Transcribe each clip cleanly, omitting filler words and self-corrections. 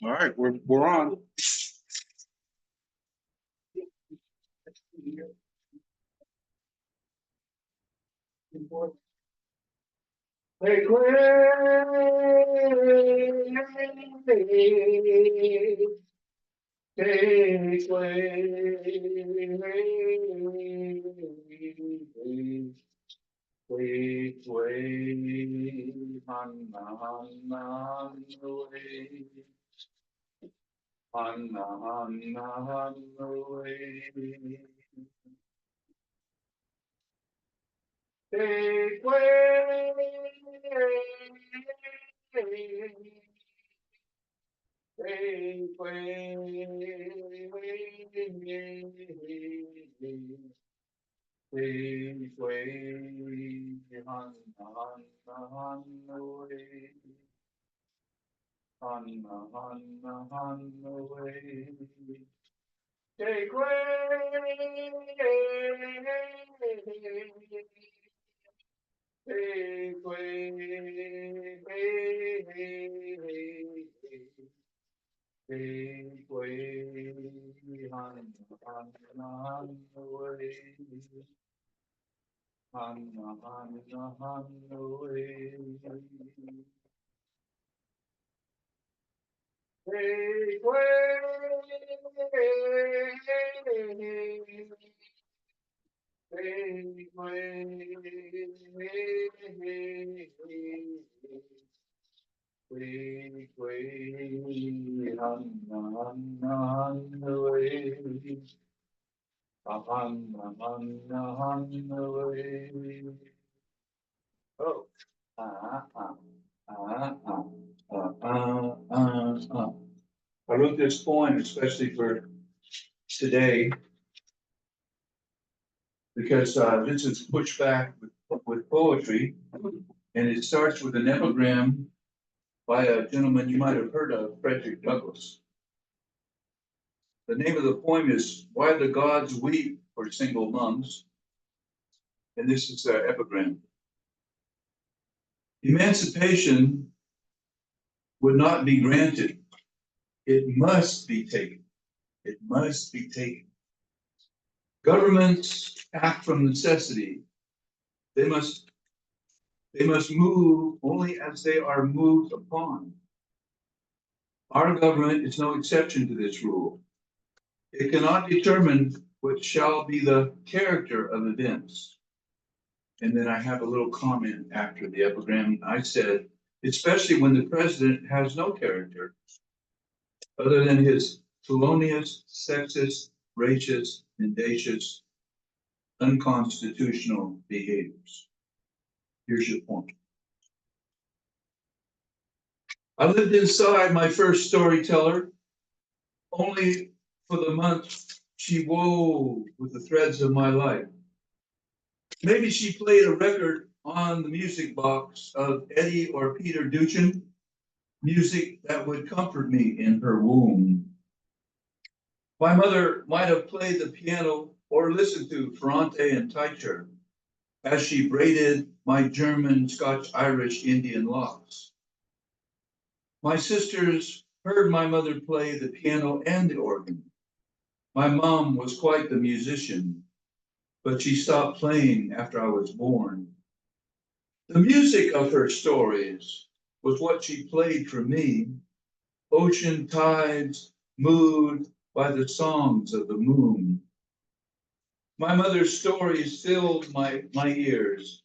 All right, we're on. Hey, Take way, take way, Han, away. Take Oh. I wrote this poem especially for today because this is pushback with poetry, and it starts with an epigram by a gentleman you might have heard of, Frederick Douglass. The name of the poem is "Why the Gods Weep for Single Mums," and this is the epigram. Emancipation would not be granted. It must be taken. It must be taken. Governments act from necessity. They must move only as they are moved upon. Our government is no exception to this rule. It cannot determine what shall be the character of events. And then I have a little comment after the epigram. I said, especially when the president has no character other than his felonious, sexist, racist, mendacious, unconstitutional behaviors. Here's your point. I lived inside my first storyteller, only for the month she wove with the threads of my life. Maybe she played a record on the music box of Eddie or Peter Duchin, music that would comfort me in her womb. My mother might have played the piano or listened to Ferrante and Teicher as she braided my German, Scotch, Irish, Indian locks. My sisters heard my mother play the piano and the organ. My mom was quite the musician, but she stopped playing after I was born. The music of her stories was what she played for me. Ocean tides moved by the songs of the moon. My mother's stories filled my ears.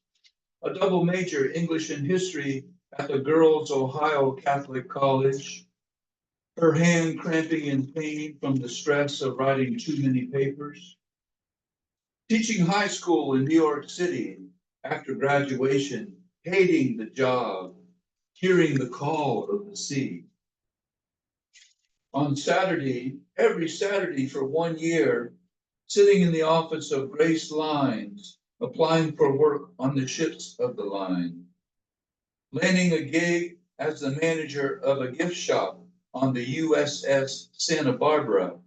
A double major, English and history, at the Girls Ohio Catholic College. Her hand cramping in pain from the stress of writing too many papers. Teaching high school in New York City after graduation, hating the job, hearing the call of the sea. On Saturday, every Saturday for 1 year, sitting in the office of Grace Lines, applying for work on the ships of the line. Landing a gig as the manager of a gift shop on the USS Santa Barbara.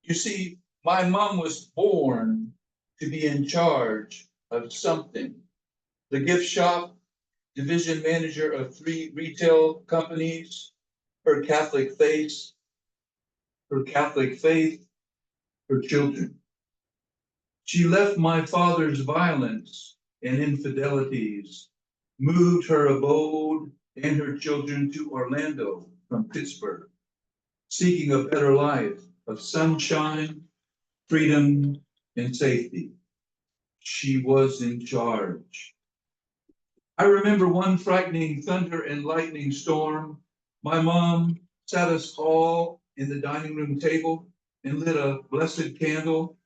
You see, my mom was born to be in charge of something. The gift shop, division manager of 3 retail companies, her Catholic faith, her Catholic faith, her children. She left my father's violence and infidelities, moved her abode and her children to Orlando from Pittsburgh, seeking a better life of sunshine, freedom, and safety. She was in charge. I remember one frightening thunder and lightning storm. My mom sat us all in the dining room table and lit a blessed candle.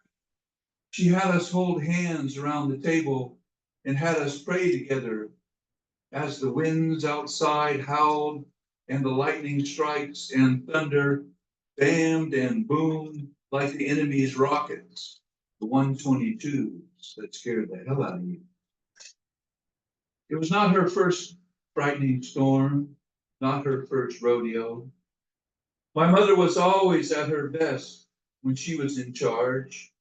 She had us hold hands around the table and had us pray together as the winds outside howled and the lightning strikes and thunder bammed and boomed like the enemy's rockets, the 122s that scared the hell out of you. It was not her first frightening storm, not her first rodeo. My mother was always at her best when she was in charge.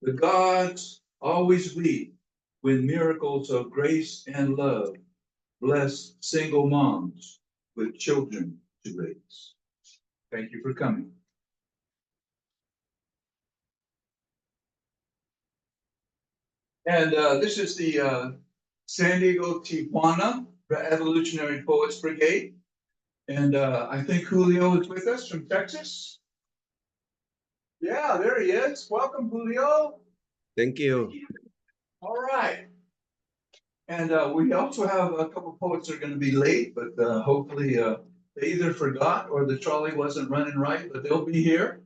The gods always weep when miracles of grace and love bless single moms with children to raise. Thank you for coming. And this is the San Diego Tijuana Evolutionary Poets Brigade. And I think Julio is with us from Texas. Yeah, there he is. Welcome, Julio. Thank you. All right. And we also have a couple poets that are going to be late, but hopefully they either forgot or the trolley wasn't running right, but they'll be here.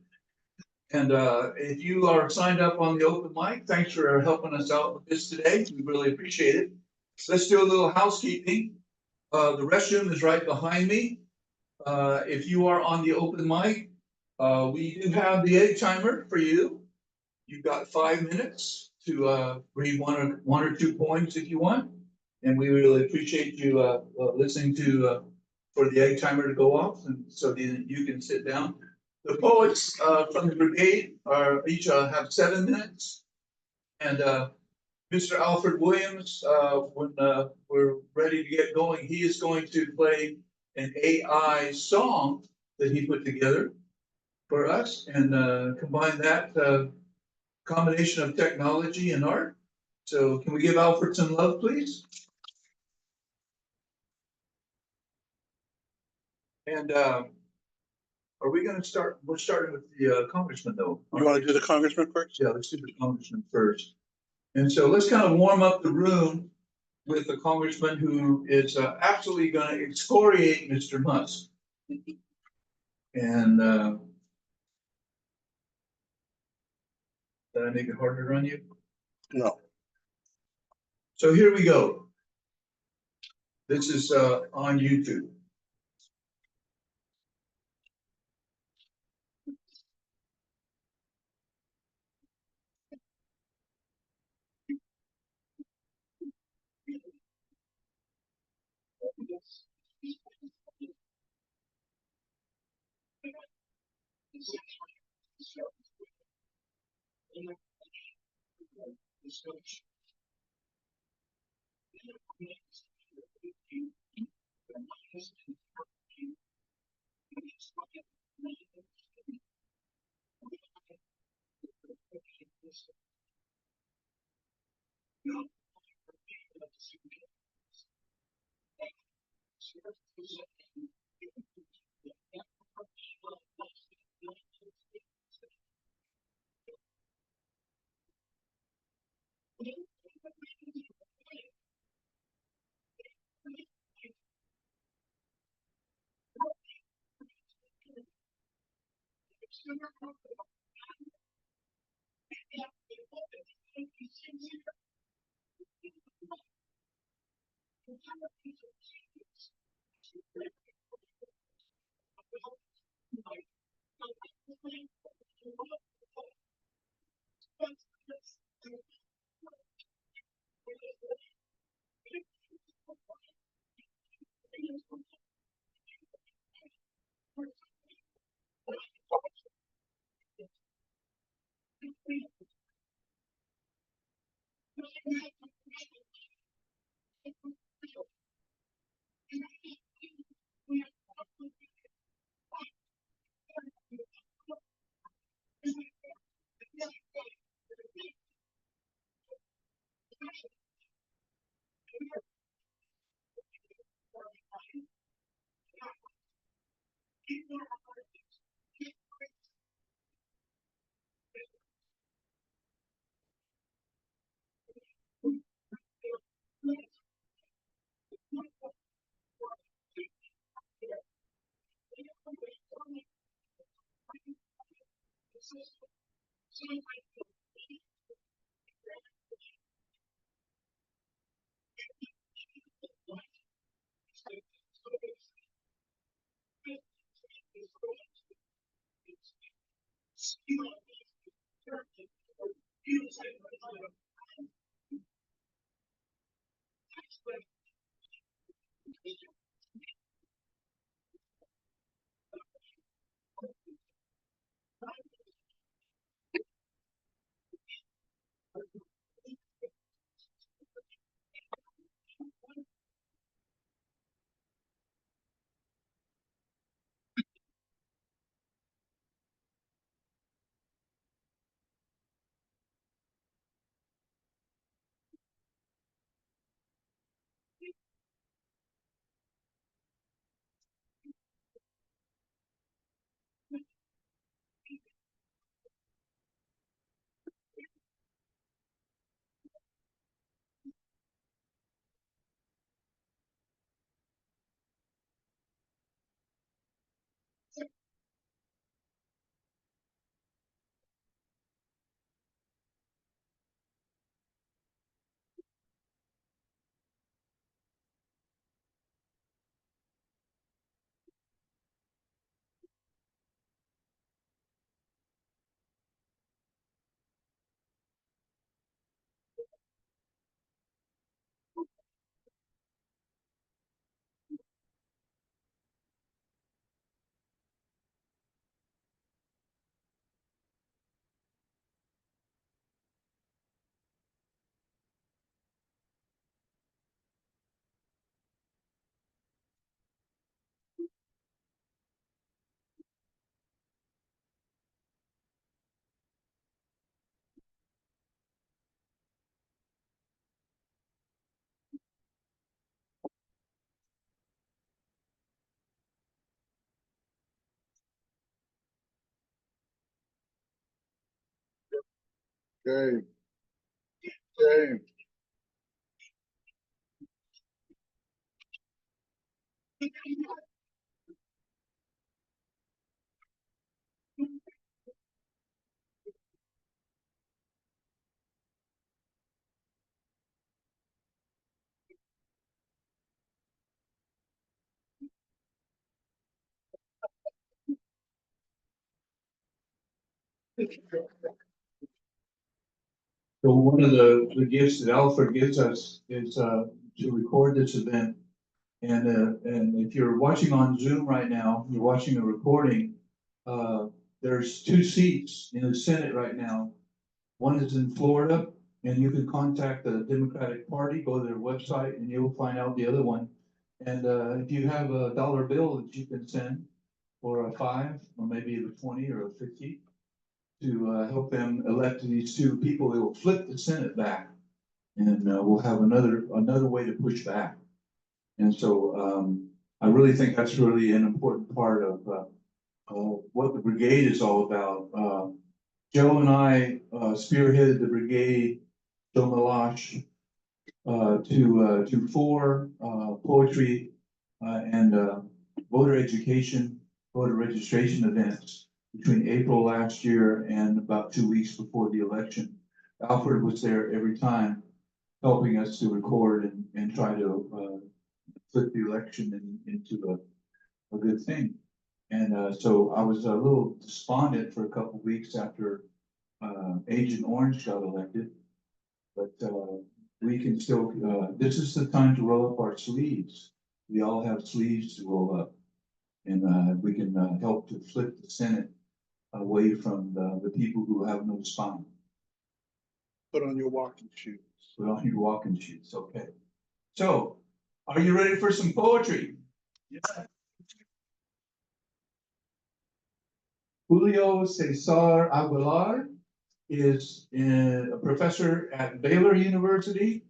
And if you are signed up on the open mic, thanks for helping us out with this today. We really appreciate it. Let's do a little housekeeping. The restroom is right behind me. If you are on the open mic, we do have the egg timer for you. You've got 5 minutes to read one or two poems if you want. And we really appreciate you listening to for the egg timer to go off, and so that you can sit down. The poets from the brigade are each have 7 minutes, and Mr. Alfred Williams, when we're ready to get going, he is going to play an AI song that he put together for us, and combine that combination of technology and art. So can we give Alfred some love, please? And are we going to start? We're starting with the congressman, though. You want to do the congressman first? Yeah, let's do the congressman first. And so let's kind of warm up the room with the congressman who is absolutely going to excoriate Mr. Musk. And did I make it harder on you? No. So here we go. This is on YouTube. Okay, okay. So one of the gifts that Alfred gives us is to record this event. And if you're watching on Zoom right now, you're watching a recording, there's 2 seats in the Senate right now. One is in Florida, and you can contact the Democratic Party, go to their website, and you'll find out the other one. And if you have a dollar bill that you can send, or a 5, or maybe a 20 or a 50, to help them elect these 2 people, it will flip the Senate back. And we'll have another way to push back. And so I really think that's really an important part of what the brigade is all about. Joe and I spearheaded the brigade, Joe Malash, to 4 poetry and voter education, voter registration events between April last year and about 2 weeks before the election. Alfred was there every time, helping us to record and try to flip the election into a good thing. And so I was a little despondent for a couple of weeks after Agent Orange got elected, but we can still, this is the time to roll up our sleeves. We all have sleeves to roll up, and we can help to flip the Senate away from the people who have no spine. Put on your walking shoes. Put on your walking shoes, okay. So, are you ready for some poetry? Yeah. Julio Cesar Aguilar is a professor at Baylor University,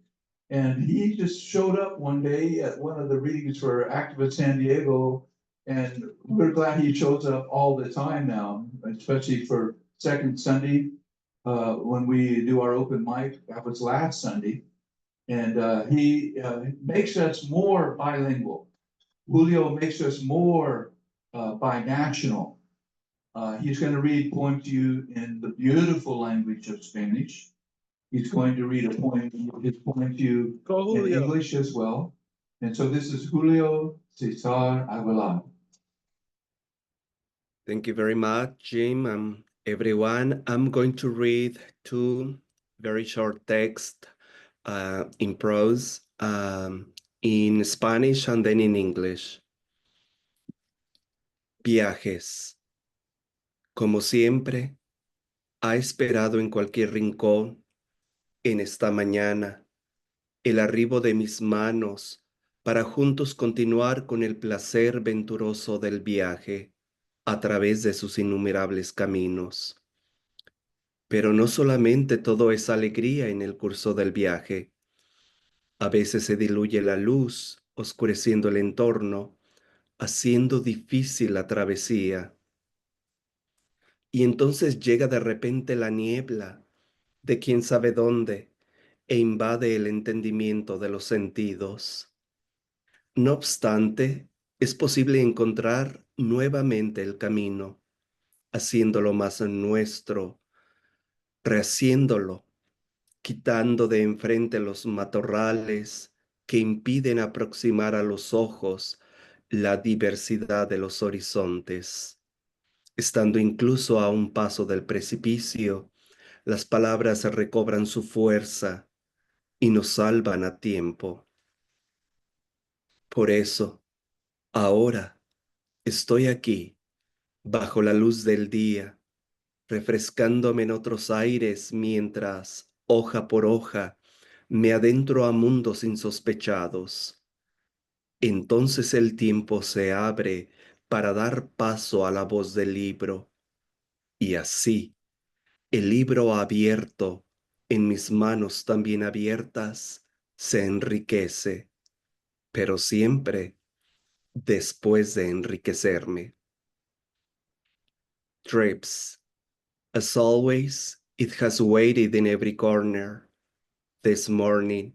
and he just showed up one day at one of the readings for Activist San Diego And we're glad he shows up all the time now, especially for second Sunday, when we do our open mic. That was last Sunday. And he makes us more bilingual. Julio makes us more binational. He's going to read poem to you in the beautiful language of Spanish. He's going to read his poem to you Go in Julio. English as well. And so this is Julio Cesar Aguilar. Thank you very much, Jim, and everyone. I'm going to read two very short texts in prose, in Spanish and then in English. Viajes. Como siempre, ha esperado en cualquier rincón en esta mañana el arribo de mis manos para juntos continuar con el placer venturoso del viaje a través de sus innumerables caminos. Pero no solamente todo es alegría en el curso del viaje. A veces se diluye la luz, oscureciendo el entorno, haciendo difícil la travesía. Y entonces llega de repente la niebla, de quién sabe dónde, e invade el entendimiento de los sentidos. No obstante, es posible encontrar nuevamente el camino, haciéndolo más nuestro, rehaciéndolo, quitando de enfrente los matorrales que impiden aproximar a los ojos la diversidad de los horizontes. Estando incluso a un paso del precipicio, las palabras recobran su fuerza y nos salvan a tiempo. Por eso, ahora estoy aquí, bajo la luz del día, refrescándome en otros aires mientras, hoja por hoja, me adentro a mundos insospechados. Entonces el tiempo se abre para dar paso a la voz del libro, y así, el libro abierto, en mis manos también abiertas, se enriquece, pero siempre después de enriquecerme. Trips. As always, it has waited in every corner this morning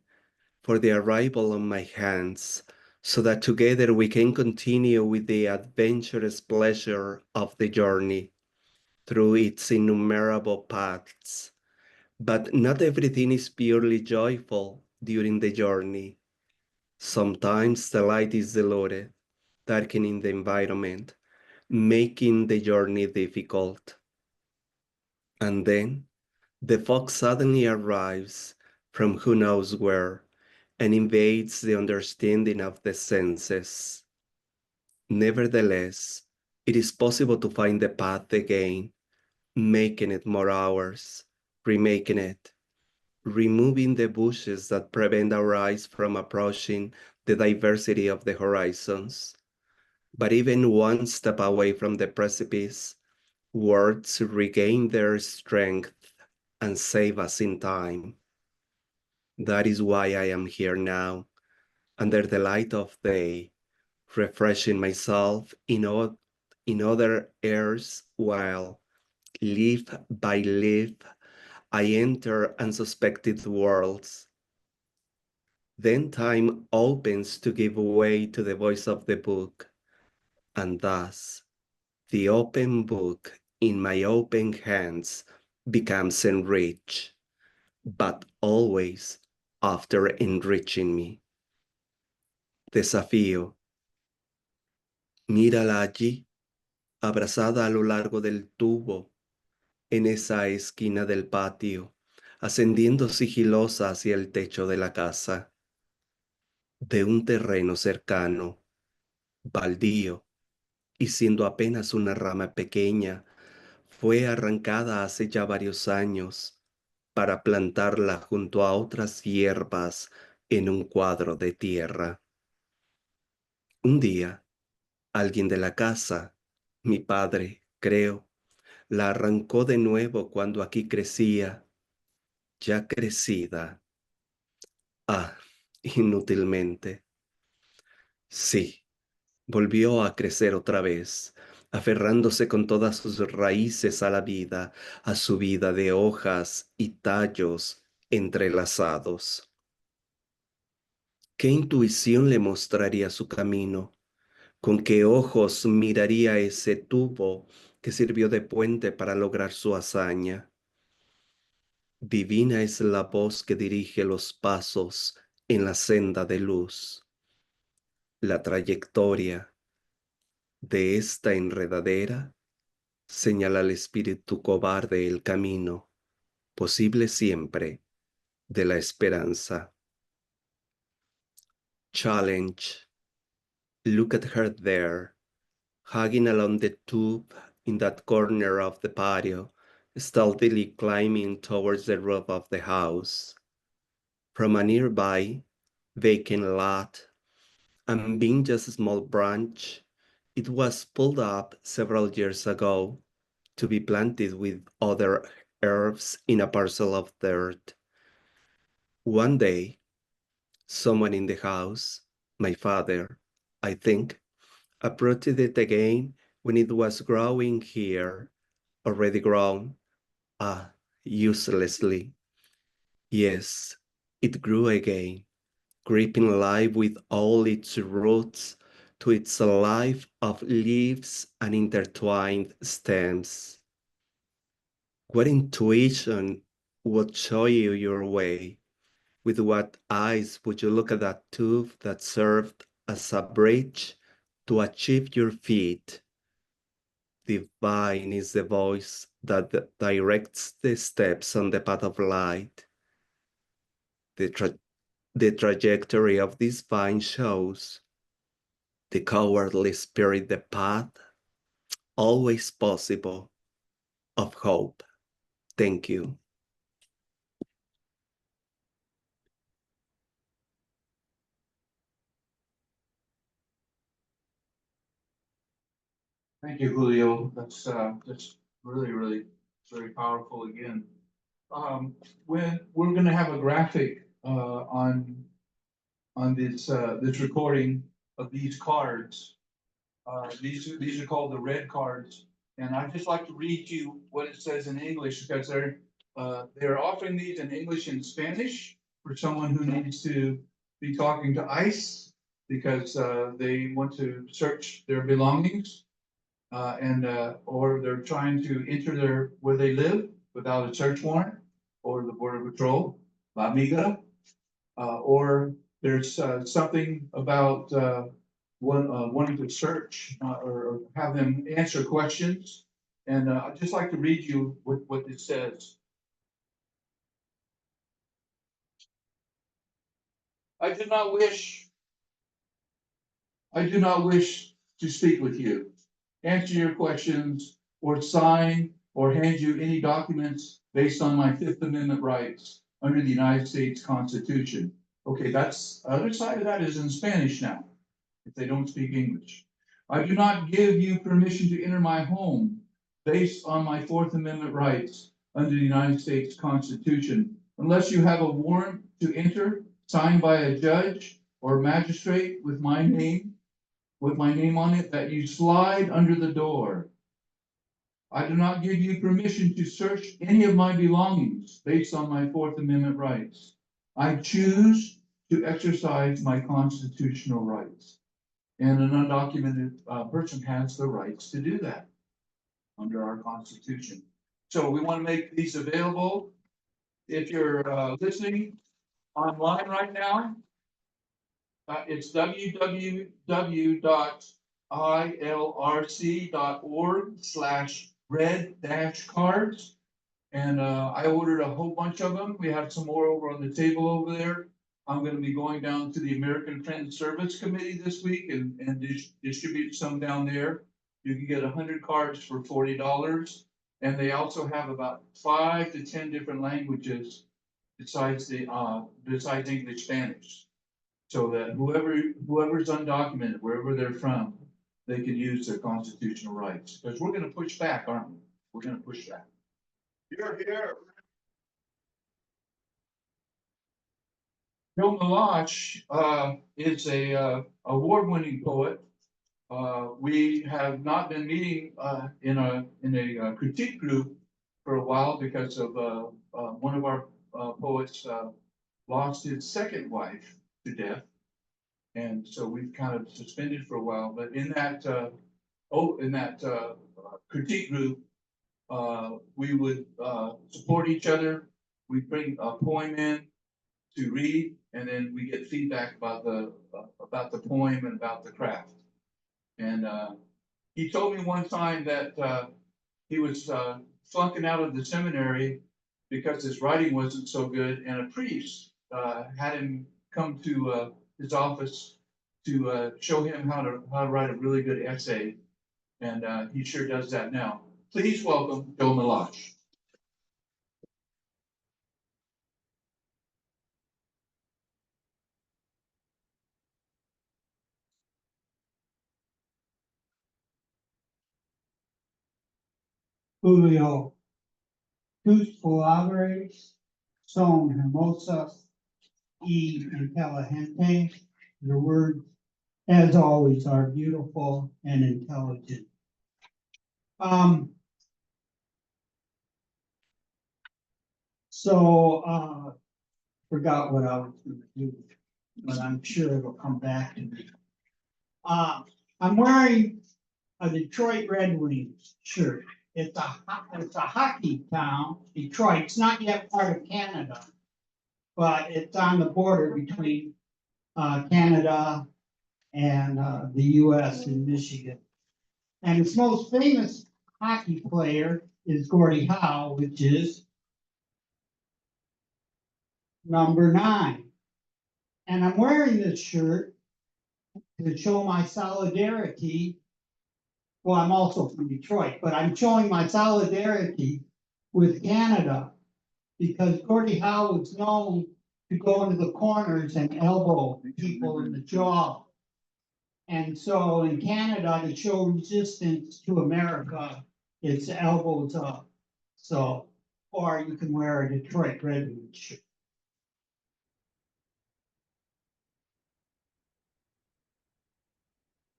for the arrival on my hands, so that together we can continue with the adventurous pleasure of the journey through its innumerable paths. But not everything is purely joyful during the journey. Sometimes the light is diluted, darkening the environment, making the journey difficult. And then the fog suddenly arrives from who knows where and invades the understanding of the senses. Nevertheless, it is possible to find the path again, making it more ours, remaking it, removing the bushes that prevent our eyes from approaching the diversity of the horizons. But even one step away from the precipice, words regain their strength and save us in time. That is why I am here now, under the light of day, refreshing myself in other airs while, leaf by leaf, I enter unsuspected worlds. Then time opens to give way to the voice of the book, and thus the open book in my open hands becomes enriched, but always after enriching me. Desafío. Mírala allí, abrazada a lo largo del tubo, en esa esquina del patio, ascendiendo sigilosa hacia el techo de la casa. De un terreno cercano, baldío, y siendo apenas una rama pequeña, fue arrancada hace ya varios años para plantarla junto a otras hierbas en un cuadro de tierra. Un día, alguien de la casa, mi padre, creo, la arrancó de nuevo cuando aquí crecía, ya crecida. Ah, inútilmente. Sí, volvió a crecer otra vez, aferrándose con todas sus raíces a la vida, a su vida de hojas y tallos entrelazados. ¿Qué intuición le mostraría su camino? ¿Con qué ojos miraría ese tubo que sirvió de puente para lograr su hazaña? Divina es la voz que dirige los pasos en la senda de luz. La trayectoria de esta enredadera señala al espíritu cobarde el camino, posible siempre, de la esperanza. Challenge. Look at her there, hugging along the tube in that corner of the patio, stealthily climbing towards the roof of the house. From a nearby vacant lot, and being just a small branch, it was pulled up several years ago to be planted with other herbs in a parcel of dirt. One day, someone in the house, my father, I think, uprooted it again when it was growing here, already grown, uselessly. Yes, it grew again, gripping life with all its roots to its life of leaves and intertwined stems. What intuition would show you your way? With what eyes would you look at that tube that served as a bridge to achieve your feet? Divine is the voice that directs the steps on the path of light. The trajectory of this vine shows the cowardly spirit the path, always possible, of hope. Thank you. Thank you, Julio. That's really, really very powerful again. When we're gonna have a graphic on this recording of these cards. These are called the red cards, and I'd just like to read you what it says in English, because they're offering these in English and Spanish for someone who needs to be talking to ICE, because they want to search their belongings, or they're trying to enter where they live without a search warrant, or the Border Patrol, La Migra, or there's something about wanting to search or have them answer questions. And I'd just like to read you what it says. I do not wish to speak with you, answer your questions, or sign or hand you any documents based on my Fifth Amendment rights under the United States Constitution. Okay, that's the other side of that is in Spanish now, if they don't speak English. I do not give you permission to enter my home based on my Fourth Amendment rights under the United States Constitution, unless you have a warrant to enter signed by a judge or magistrate with my name on it, that you slide under the door. I do not give you permission to search any of my belongings based on my Fourth Amendment rights. I choose to exercise my constitutional rights. And an undocumented person has the rights to do that under our Constitution. So we want to make these available. If you're listening online right now, it's www.ilrc.org/red-cards. And I ordered a whole bunch of them. We have some more over on the table over there. I'm gonna be going down to the American Friends Service Committee this week and distribute some down there. You can get 100 cards for $40. And they also have about 5 to 10 different languages besides English, Spanish. So that whoever's undocumented, wherever they're from, they can use their constitutional rights. Because we're gonna push back, aren't we? We're gonna push back. You're here. Bill Malach is a award-winning poet, We have not been meeting, in a critique group for a while because of, one of our, poets, lost his second wife to death. And so we've kind of suspended for a while, but in that, critique group, we would, support each other. We bring a poem in to read, and then we get feedback about the poem and about the craft. And, he told me one time that, he was, flunking out of the seminary because his writing wasn't so good, and a priest, had him come to, his office to, show him how to write a really good essay. And, he sure does that now. Please welcome Joe Milosh. Julio, tus palabras son hermosas y inteligentes. Your words, as always, are beautiful and intelligent. Forgot what I was gonna do, but I'm sure it'll come back to me. I'm wearing a Detroit Red Wings shirt. It's a hockey town, Detroit. It's not yet part of Canada, but it's on the border between Canada and the US and Michigan. And its most famous hockey player is Gordie Howe, which is number 9. And I'm wearing this shirt to show my solidarity. Well, I'm also from Detroit, but I'm showing my solidarity with Canada because Gordie Howe was known to go into the corners and elbow people in the jaw. And so in Canada, to show resistance to America, it's elbows up. So, or you can wear a Detroit Red Wings shirt.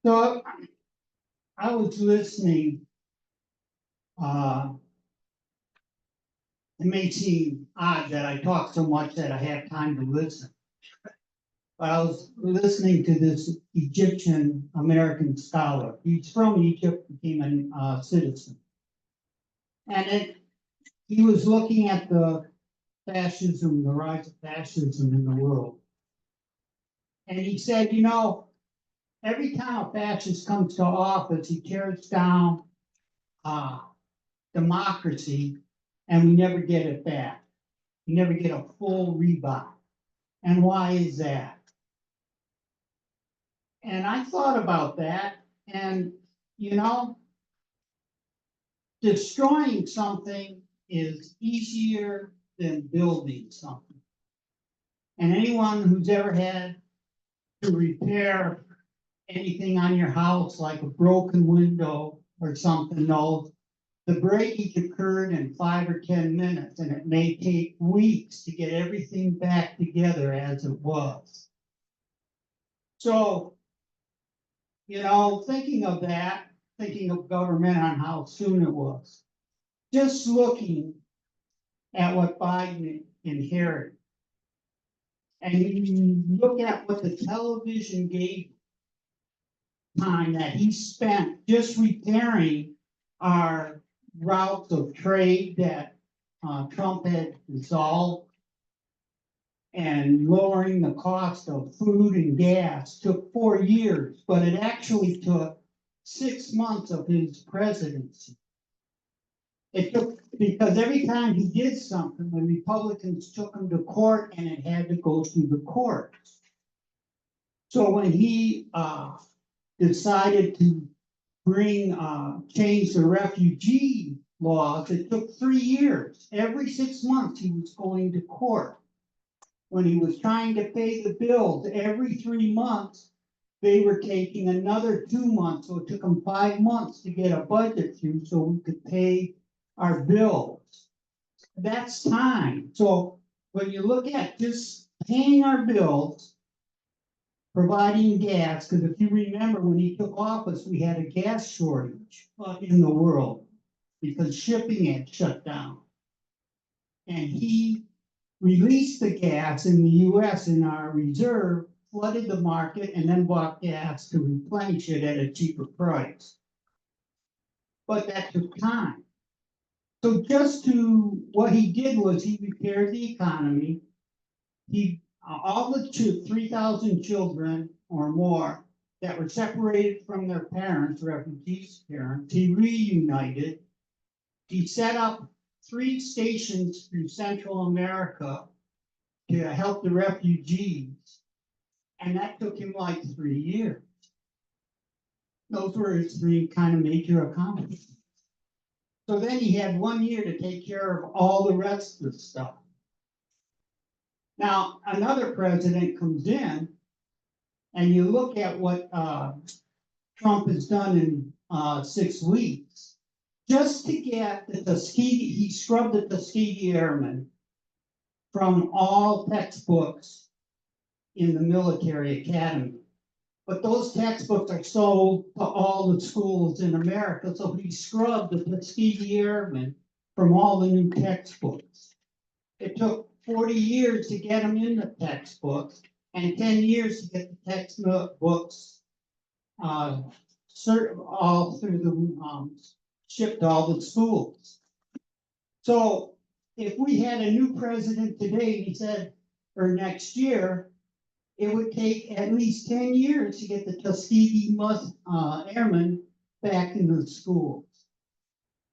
So I was listening. It may seem odd that I talk so much that I have time to listen. But I was listening to this Egyptian American scholar. He's from Egypt, became a citizen. And he was looking at the fascism, the rise of fascism in the world. And he said, you know, every time a fascist comes to office, he tears down democracy, and we never get it back. We never get a full rebound. And why is that? And I thought about that, and you know, destroying something is easier than building something. And anyone who's ever had to repair anything on your house, like a broken window or something, knows the breakage occurred in 5 or 10 minutes, and it may take weeks to get everything back together as it was. So, you know, thinking of that, thinking of government on how soon it was, just looking at what Biden inherited, and you look at what the television gave time that he spent just repairing our routes of trade that Trump had dissolved, and lowering the cost of food and gas took 4 years, but it actually took 6 months of his presidency. It took, because every time he did something, the Republicans took him to court and it had to go through the courts. So when he decided to change the refugee laws, it took 3 years. Every 6 months he was going to court. When he was trying to pay the bills, every 3 months, they were taking another 2 months. So it took them 5 months to get a budget through so we could pay our bills. That's time. So when you look at just paying our bills, providing gas, because if you remember, when he took office, we had a gas shortage in the world because shipping had shut down. And he released the gas in the US in our reserve, flooded the market, and then bought gas to replenish it at a cheaper price. But that took time. So what he did was he repaired the economy. All the 3,000 children or more that were separated from their parents, refugees' parents, he reunited. He set up 3 stations through Central America to help the refugees. And that took him like 3 years. Those were his 3 kind of major accomplishments. So then he had 1 year to take care of all the rest of the stuff. Now, another president comes in, and you look at what Trump has done in 6 weeks, just to get the Tuskegee, he scrubbed the Tuskegee Airmen from all textbooks in the military academy. But those textbooks are sold to all the schools in America, so he scrubbed the Tuskegee Airmen from all the new textbooks. It took 40 years to get them in the textbooks and 10 years to get the textbooks all through the shipped to all the schools. So if we had a new president today, he said, or next year, it would take at least 10 years to get the Tuskegee Airmen back in the schools.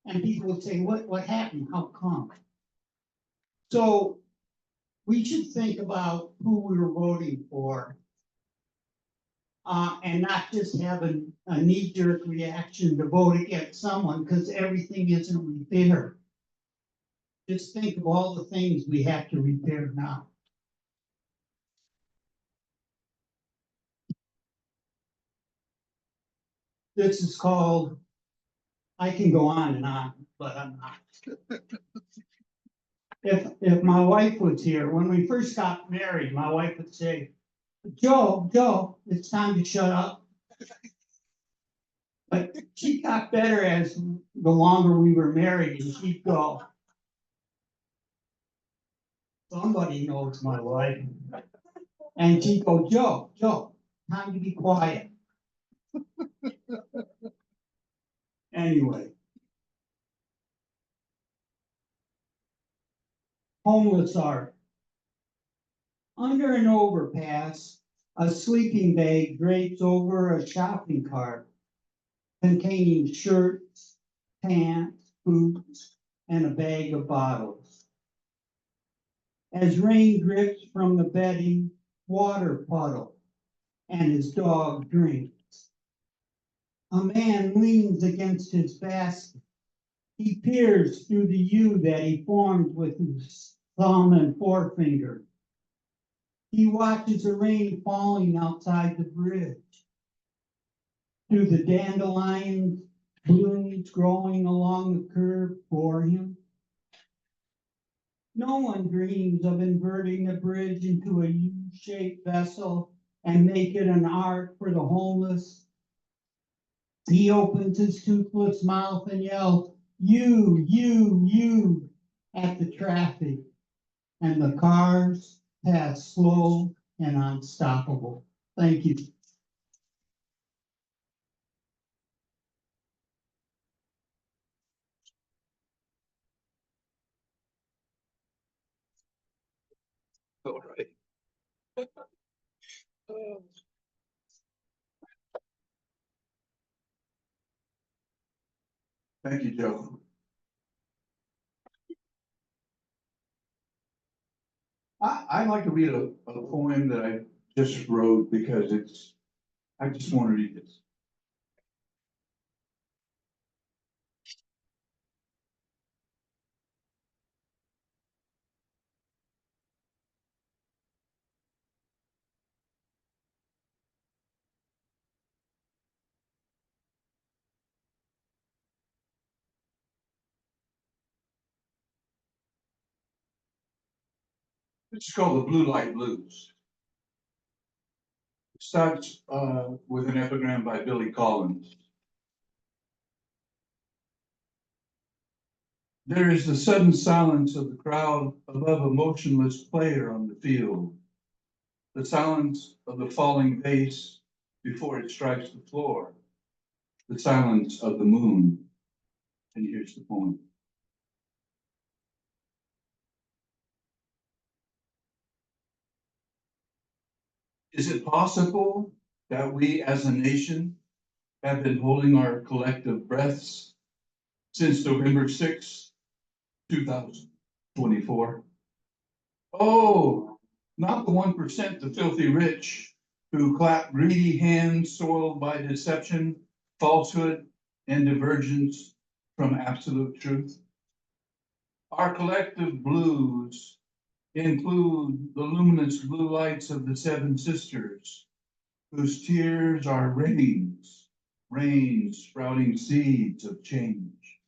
And people would say, what happened? How come? So we should think about who we were voting for and not just have a knee-jerk reaction to vote against someone because everything isn't repaired. Just think of all the things we have to repair now. This is called, I can go on and on, but I'm not. If my wife was here, when we first got married, my wife would say, Joe, it's time to shut up. But she got better as the longer we were married, and she'd go, somebody knows my wife. And she'd go, Joe, time to be quiet. Anyway. Homeless art. Under an overpass, a sleeping bag drapes over a shopping cart containing shirts, pants, boots, and a bag of bottles. As rain drips from the bedding, water puddle, and his dog drinks. A man leans against his basket. He peers through the U that he formed with his thumb and forefinger. He watches the rain falling outside the bridge. Do the dandelions, blooms growing along the curb for him? No one dreams of inverting the bridge into a U-shaped vessel and make it an ark for the homeless. He opens his toothless mouth and yells, you, at the traffic, and the cars pass slow and unstoppable. Thank you. All right. Thank you, Joe. I'd like to read a poem that I just wrote because I just want to read this. It's called the Blue Light Blues. starts with an epigram by Billy Collins. There is the sudden silence of the crowd above a motionless player on the field. The silence of the falling vase before it strikes the floor. The silence of the moon. And here's the poem. Is it possible that we as a nation have been holding our collective breaths since November 6, 2024? Oh, not the 1%, the filthy rich who clap greedy hands soiled by deception, falsehood, and divergence from absolute truth. Our collective blues include the luminous blue lights of the Seven Sisters, whose tears are rains, rains sprouting seeds of change.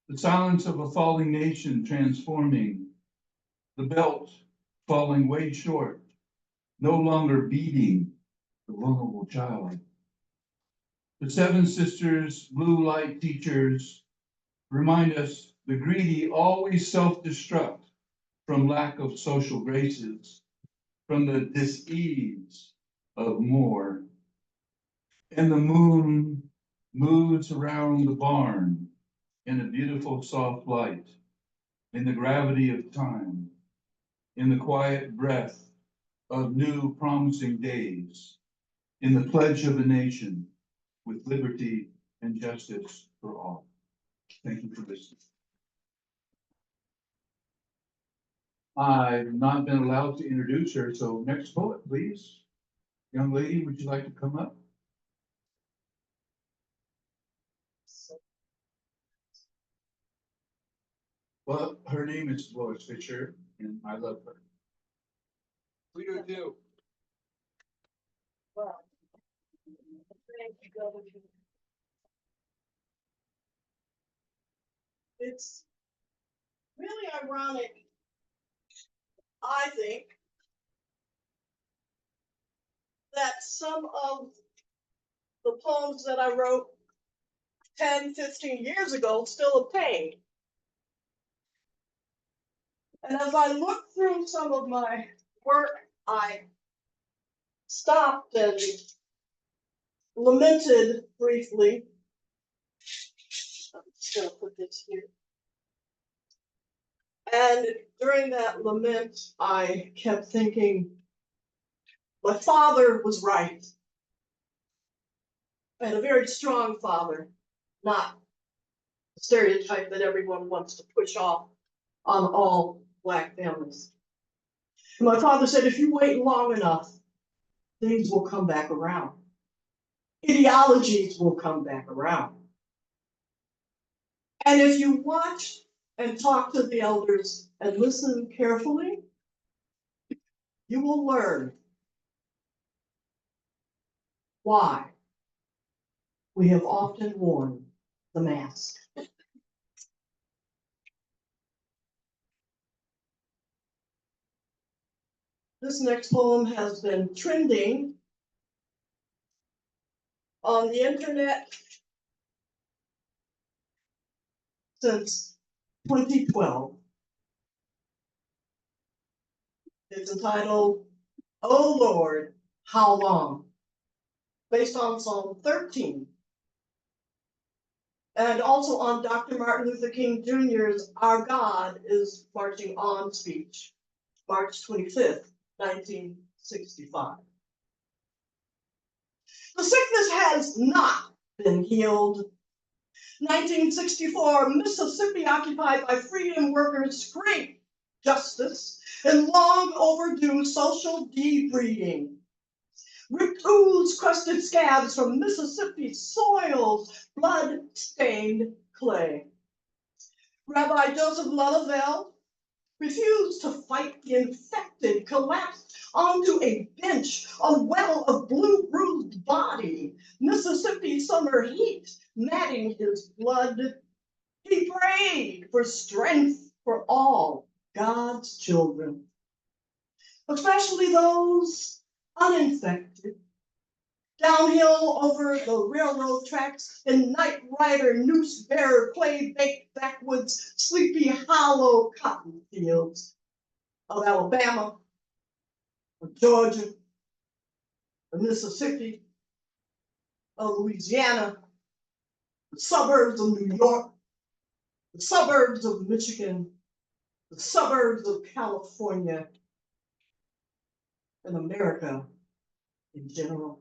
The silence of a falling nation transforming, the belt falling way short, no longer beating the vulnerable child. The Seven Sisters blue light teachers remind us the greedy always self-destruct from lack of social graces, from the dis-ease of more. And the moon moves around the barn in a beautiful soft light, in the gravity of time, in the quiet breath of new promising days, in the pledge of a nation with liberty and justice for all. Thank you for listening. I've not been allowed to introduce her, so next poet, please. Young lady, would you like to come up? Well, her name is Lois Fisher, and I love her. We do too. Well, thank you, Governor. It's really ironic, I think, that some of the poems that I wrote 10, 15 years ago still obtained. And as I look through some of my work, I stopped and lamented briefly. I'm just gonna put this here. And during that lament, I kept thinking, my father was right. I had a very strong father, not the stereotype that everyone wants to push off on all Black families. And my father said, if you wait long enough, things will come back around. Ideologies will come back around. And if you watch and talk to the elders and listen carefully, you will learn why we have often worn the mask. This next poem has been trending on the internet since 2012. It's entitled, "Oh Lord, How Long?" based on Psalm 13. And also on Dr. Martin Luther King Jr.'s Our God is Marching On speech, March 25th, 1965. The sickness has not been healed. 1964, Mississippi occupied by freedom workers scraped justice and long overdue social debreeding. Ripped ooze crusted scabs from Mississippi's soil's blood-stained clay. Rabbi Joseph Lulavel refused to fight the infected, collapsed onto a bench, a well of blue bruised body, Mississippi summer heat matting his blood. He prayed for strength for all God's children, especially those uninfected, downhill over the railroad tracks in night rider, noose bearer, clay baked backwoods, sleepy hollow cotton fields of Alabama, of Georgia, of Mississippi, of Louisiana, the suburbs of New York, the suburbs of Michigan, the suburbs of California, and America in general.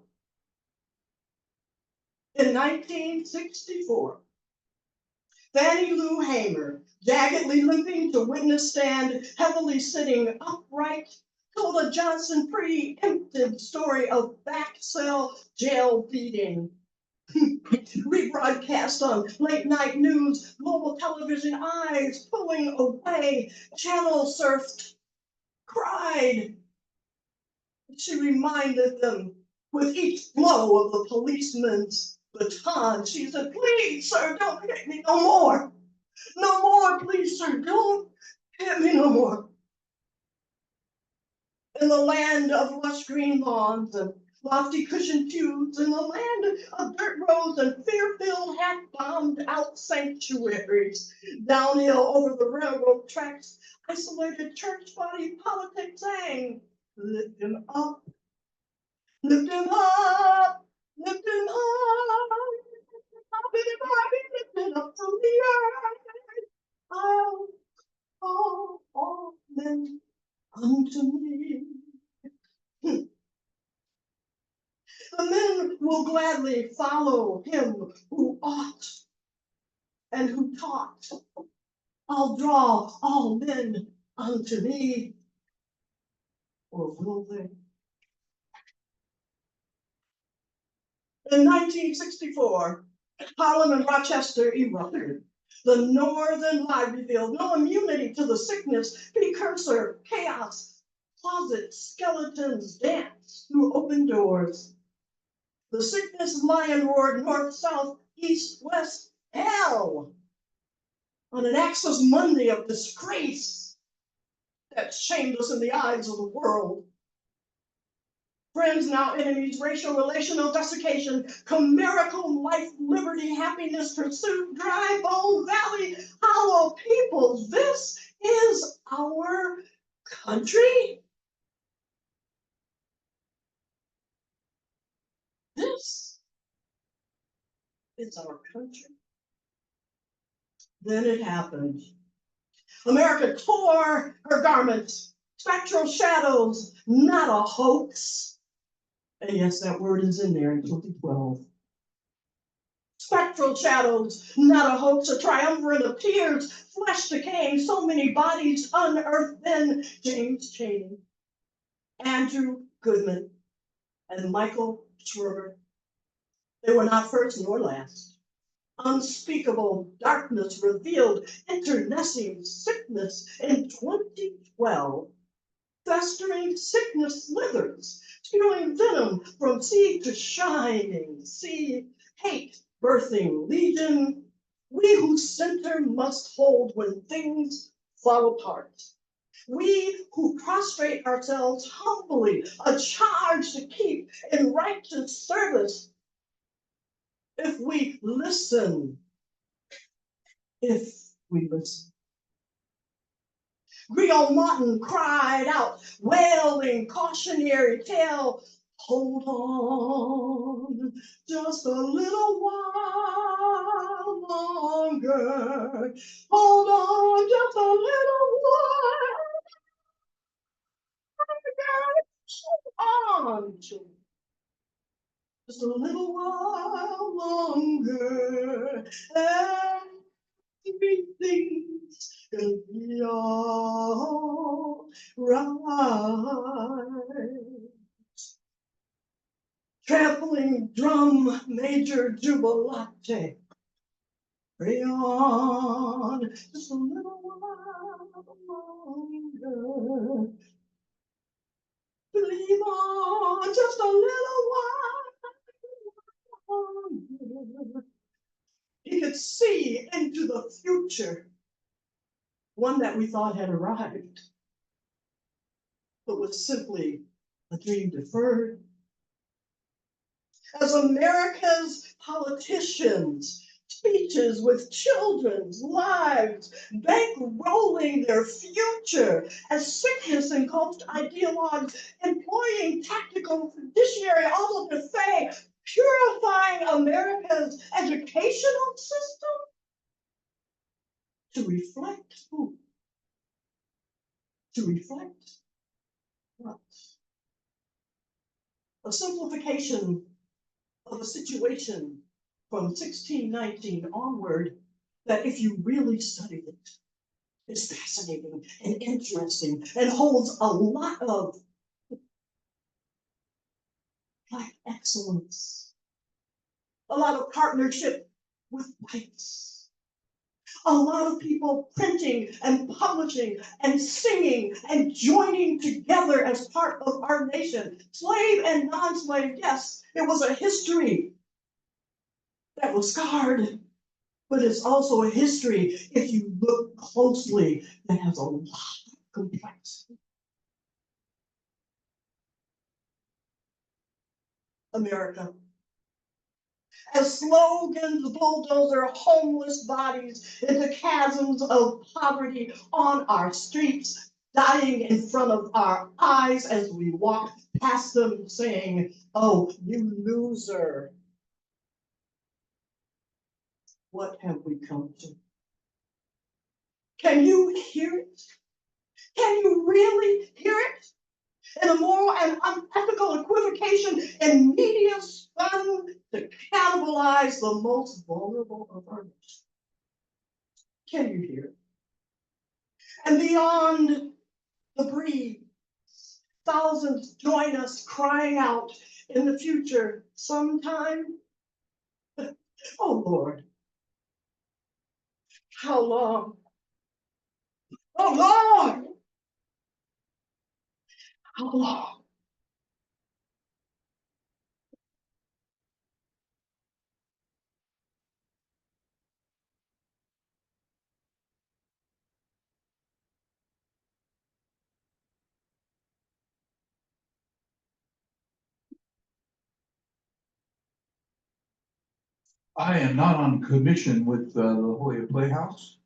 In 1964, Fannie Lou Hamer, jaggedly limping to witness stand, heavily sitting upright, told a Johnson preempted story of back cell jail beating. Rebroadcast on late night news, mobile television, eyes pulling away, channel surfed, cried. She reminded them with each blow of the policeman's baton. She said, please, sir, don't hit me no more. No more, please, sir, don't hit me no more. In the land of lush green lawns and lofty cushioned pews, in the land of dirt roads and fear-filled, half-bombed out sanctuaries, downhill over the railroad tracks, isolated church body politics sang, lift him up, lift him up, lift him up, lift him up from the earth. I'll call all men unto me. The men will gladly follow him who ought and who taught. I'll draw all men unto me. Or will they? In 1964, Harlem and Rochester erupted. The Northern Lie revealed no immunity to the sickness, precursor, chaos, closet skeletons dance through open doors. The sickness lion roared north, south, east, west, hell on an Axis Monday of disgrace that shamed us in the eyes of the world. Friends, now enemies, racial, relational desiccation, chimerical life, liberty, happiness, pursuit, dry bone valley, hollow peoples. This is our country. This is our country. Then it happened. America tore her garments, spectral shadows, not a hoax. And yes, that word is in there in 2012. Spectral shadows, not a hoax, a triumvirate of tears, flesh decaying, so many bodies unearthed then. James Chaney, Andrew Goodman, and Michael Schwerber. They were not first nor last. Unspeakable darkness revealed internecine sickness in 2012. Festering sickness slithers, spewing venom from sea to shining sea, hate birthing legion, we whose center must hold when things fall apart. We who prostrate ourselves humbly, a charge to keep in righteous service. If we listen, if we listen. Griot Martin cried out, wailing cautionary tale, hold on just a little while longer. Hold on just a little while longer. Hold on, children. Just a little while longer. Everything's gonna be all right. Trampling drum, Major Jubilate. Pray on just a little while longer. Believe on just a little while longer. He could see into the future, one that we thought had arrived, but was simply a dream deferred. As America's politicians, speeches with children's lives, bankrolling their future, as sickness engulfed ideologues, employing tactical judiciary, all of the say, purifying America's educational system to reflect who? To reflect what? A simplification of a situation from 1619 onward that if you really study it, is fascinating and interesting and holds a lot of Black excellence, a lot of partnership with whites, a lot of people printing and publishing and singing and joining together as part of our nation. Slave and non-slave, yes, it was a history that was scarred, but it's also a history, if you look closely, that has a lot of complexity. America. As slogans bulldoze their homeless bodies into chasms of poverty on our streets, dying in front of our eyes as we walk past them saying, "Oh, you loser." What have we come to? Can you hear it? Can you really hear it? In a moral and unethical equivocation in media spun to cannibalize the most vulnerable of our nation. Can you hear it? And beyond the breed, thousands join us crying out in the future sometime. Oh Lord, how long? Oh Lord, how long? I am not on commission with La Jolla Playhouse,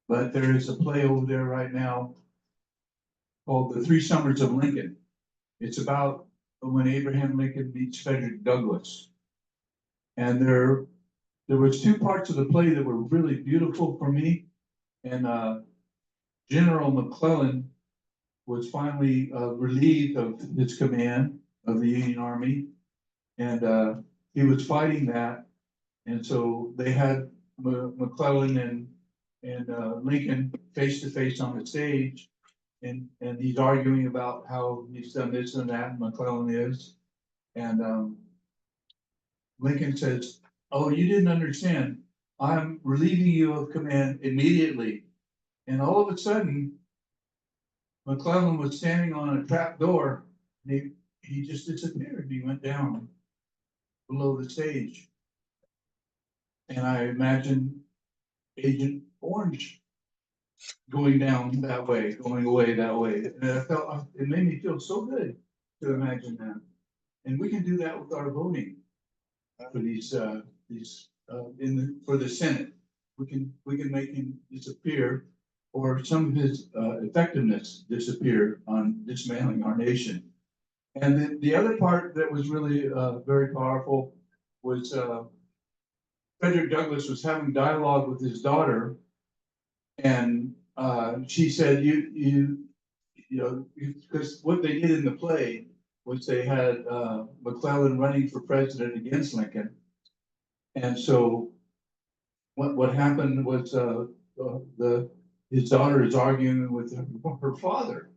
but there is a play over there right now called The Three Summers of Lincoln. It's about when Abraham Lincoln meets Frederick Douglass. And there was two parts of the play that were really beautiful for me. And General McClellan was finally relieved of his command of the Union Army. And he was fighting that. And so they had McClellan and Lincoln face to face on the stage. And he's arguing about how he's done this and that, and McClellan is. And Lincoln says, "Oh, you didn't understand. I'm relieving you of command immediately." And all of a sudden, McClellan was standing on a trap door. And he just disappeared. He went down below the stage. And I imagine Agent Orange going down that way, going away that way. And it made me feel so good to imagine that. And we can do that with our voting for for the Senate. We can make him disappear, or some of his effectiveness disappear on dismantling our nation. And then the other part that was really very powerful was Frederick Douglass was having dialogue with his daughter, and she said, "You know, because what they did in the play was they had McClellan running for president against Lincoln, and so what happened was his daughter is arguing with her father,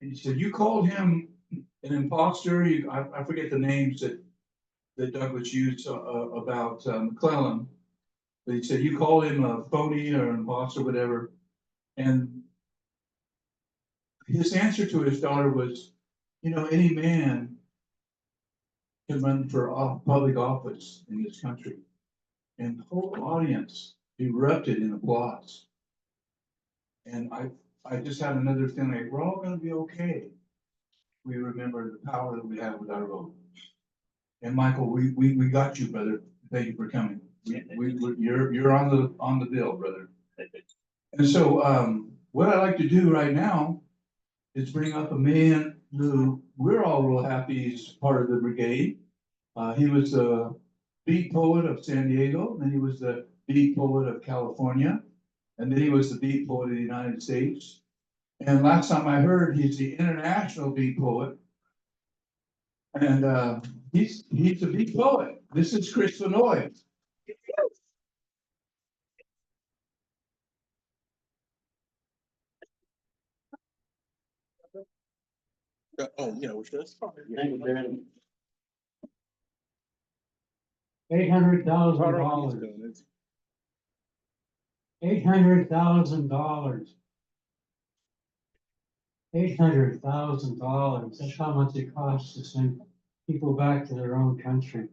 and he said, 'You called him an imposter.' I forget the names that Douglas used about McClellan, but he said, 'You called him a phony or an imposter, whatever.' And his answer to his daughter was, 'Any man can run for public office in this country.' And the whole audience erupted in applause. And I just had another feeling like we're all going to be okay. we remember the power that we have with our vote. And Michael, we got you, brother. Thank you for coming. You're on the bill, brother. And so, what I'd like to do right now is bring up a man who we're all real happy is part of the brigade. He was the beat poet of San Diego, then he was the beat poet of California, and then he was the beat poet of the United States. And last time I heard, he's the international beat poet. And he's a beat poet. This is Chris Vanoy. Oh, yeah, which is fine. $800,000. $800,000. $800,000. That's how much it costs to send people back to their own country.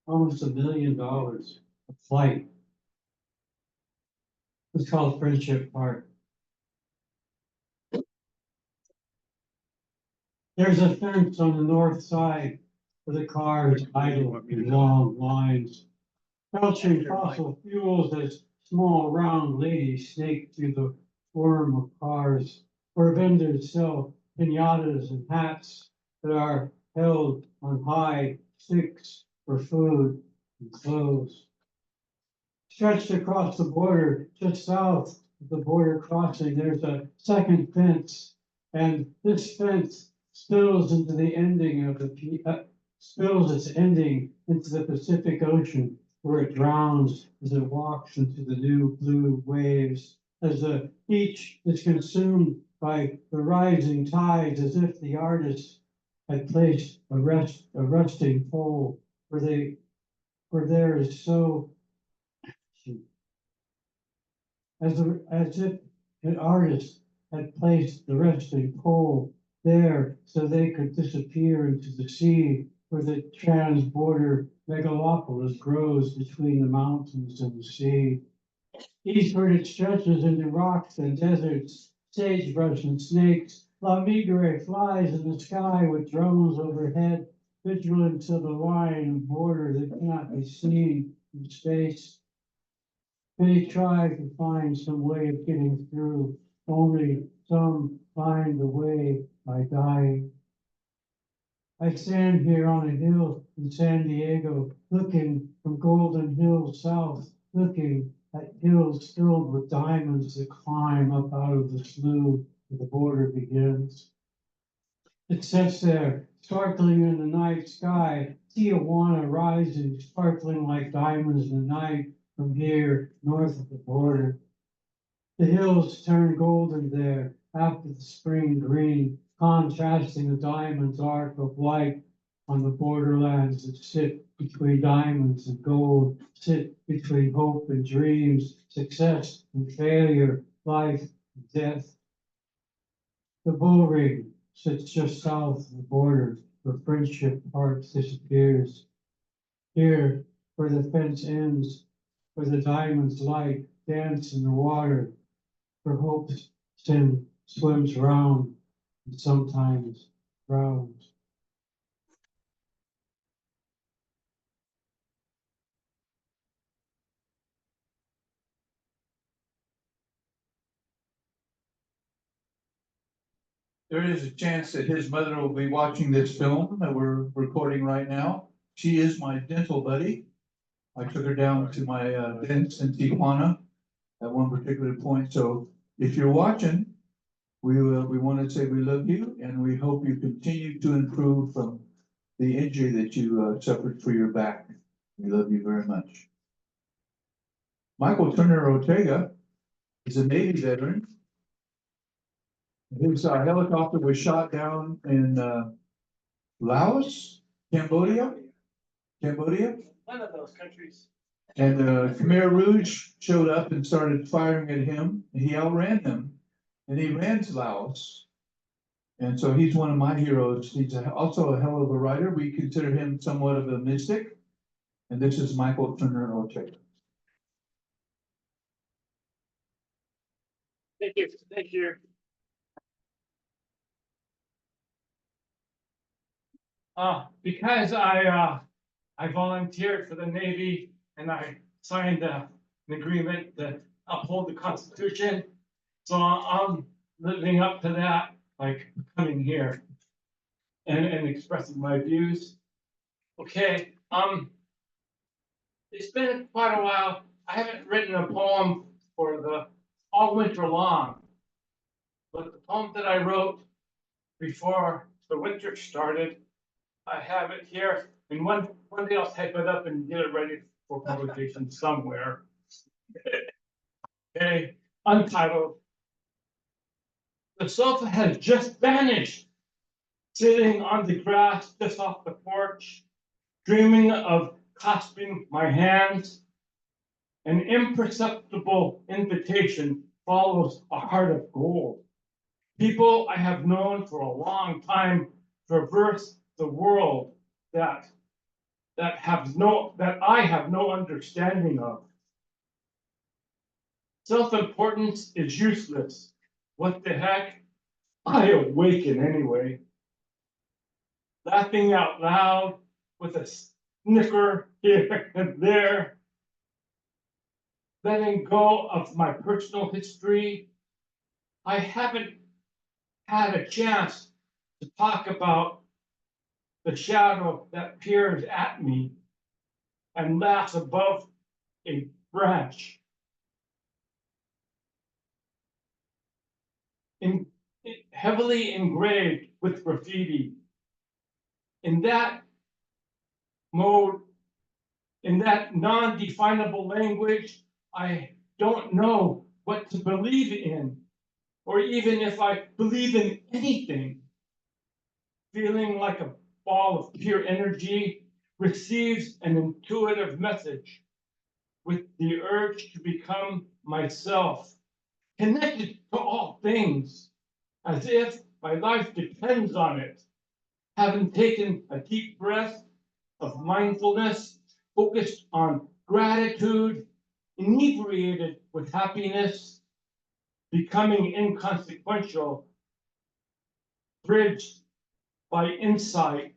Almost $1 million a flight. It's called Friendship Park. There's a fence on the north side where the cars idle in long lines. Belching fossil fuels as small round ladies snake through the swarm of cars, where vendors sell pinatas and hats that are held on high sticks for food and clothes. Stretched across the border, just south of the border crossing, there's a second fence, and this fence spills into the ending of spills its ending into the Pacific Ocean, where it drowns as it walks into the new blue waves, as the beach is consumed by the rising tides, as if the artist had placed a resting pole where there is so, as if an artist had placed the resting pole there so they could disappear into the sea, where the trans-border megalopolis grows between the mountains and the sea. Eastward it stretches into rocks and deserts, sagebrush and snakes. La Migre flies in the sky with drones overhead, vigilant to the line of border that cannot be seen from space. Many try to find some way of getting through, only some find the way by dying. I stand here on a hill in San Diego, looking from Golden Hills south, looking at hills filled with diamonds that climb up out of the slough where the border begins. It sits there, sparkling in the night sky, Tijuana rising, sparkling like diamonds in the night from here north of the border. The hills turn golden there after the spring green, contrasting the diamond's arc of light on the borderlands that sit between diamonds and gold, sit between hope and dreams, success and failure, life and death. The bull ring sits just south of the border where Friendship Park disappears. Here, where the fence ends, where the diamond's light dance in the water, where hope swims round and sometimes drowns. There is a chance that his mother will be watching this film that we're recording right now. She is my dental buddy. I took her down to my dentist in Tijuana at one particular point. So if you're watching, we want to say we love you and we hope you continue to improve from the injury that you suffered for your back. We love you very much. Michael Turner Ortega is a Navy veteran. His helicopter was shot down in Laos, Cambodia. One of those countries. And Khmer Rouge showed up and started firing at him, and he outran them, and he ran to Laos. And so he's one of my heroes. He's also a hell of a writer. We consider him somewhat of a mystic. And this is Michael Turner Ortega. Thank you. Thank you. Because I volunteered for the Navy and I signed an agreement to uphold the Constitution. So I'm living up to that, like coming here and expressing my views. Okay, it's been quite a while. I haven't written a poem for the all winter long. But the poem that I wrote before the winter started, I have it here, and one day I'll type it up and get it ready for publication somewhere. Okay, untitled. The sofa has just vanished, sitting on the grass just off the porch, dreaming of clasping my hands. An imperceptible invitation follows a heart of gold. People I have known for a long time traverse the world that I have no understanding of. Self-importance is useless. What the heck? I awaken anyway. Laughing out loud with a snicker here and there. Letting go of my personal history. I haven't had a chance to talk about the shadow that peers at me and laughs above a branch. Heavily engraved with graffiti. In that mode, in that non-definable language, I don't know what to believe in, or even if I believe in anything. Feeling like a ball of pure energy receives an intuitive message with the urge to become myself, connected to all things, as if my life depends on it. Having taken a deep breath of mindfulness, focused on gratitude, inebriated with happiness, becoming inconsequential, bridged by insight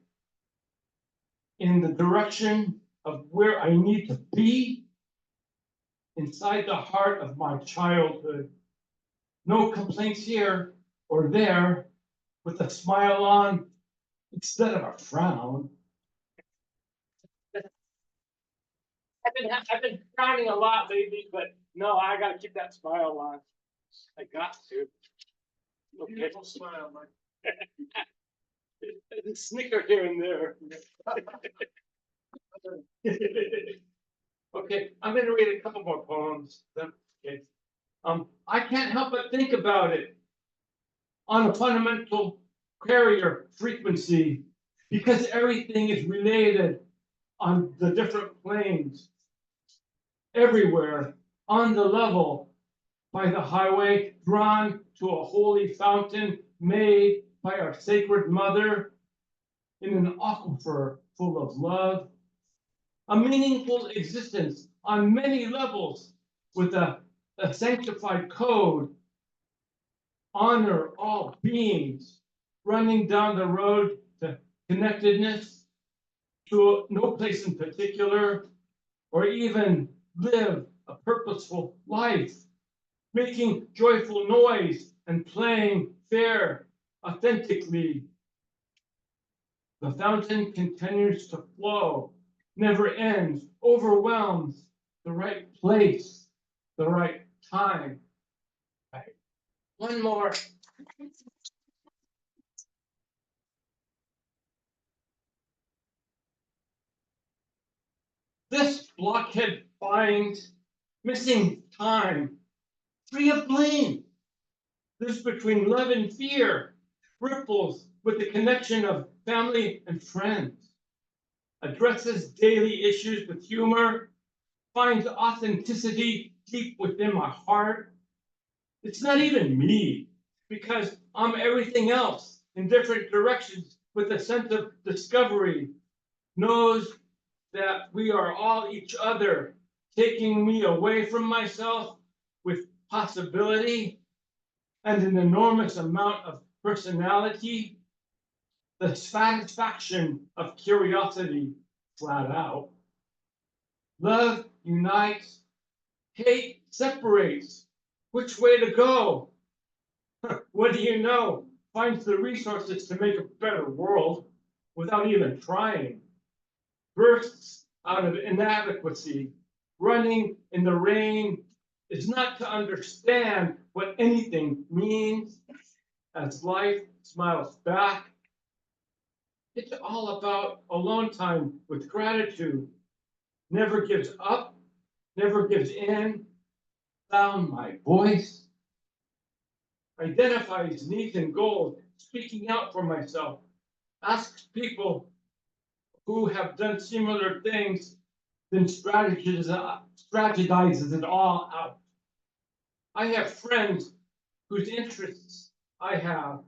in the direction of where I need to be, inside the heart of my childhood. No complaints here or there, with a smile on instead of a frown. I've been frowning a lot lately, but no, I gotta keep that smile on. I got to. Okay. Beautiful smile, Mike. A snicker here and there. Okay, I'm gonna read a couple more poems. Okay. I can't help but think about it on a fundamental carrier frequency, because everything is related on the different planes, everywhere, on the level, by the highway, drawn to a holy fountain made by our sacred mother in an aquifer full of love. A meaningful existence on many levels with a sanctified code. Honor all beings, running down the road to connectedness, to no place in particular, or even live a purposeful life, making joyful noise and playing fair, authentically. The fountain continues to flow, never ends, overwhelms, the right place, the right time. Right. One more. This blockhead finds missing time, free of blame. This between love and fear ripples with the connection of family and friends, addresses daily issues with humor, finds authenticity deep within my heart. It's not even me, because I'm everything else in different directions with a sense of discovery, knows that we are all each other, taking me away from myself with possibility and an enormous amount of personality. the satisfaction of curiosity flat out. Love unites, hate separates. Which way to go? What do you know? Finds the resources to make a better world without even trying. Bursts out of inadequacy, running in the rain is not to understand what anything means as life smiles back. It's all about alone time with gratitude. Never gives up, never gives in. Found my voice. Identifies needs and goals, speaking out for myself. Asks people who have done similar things, then strategizes it all out. I have friends whose interests I have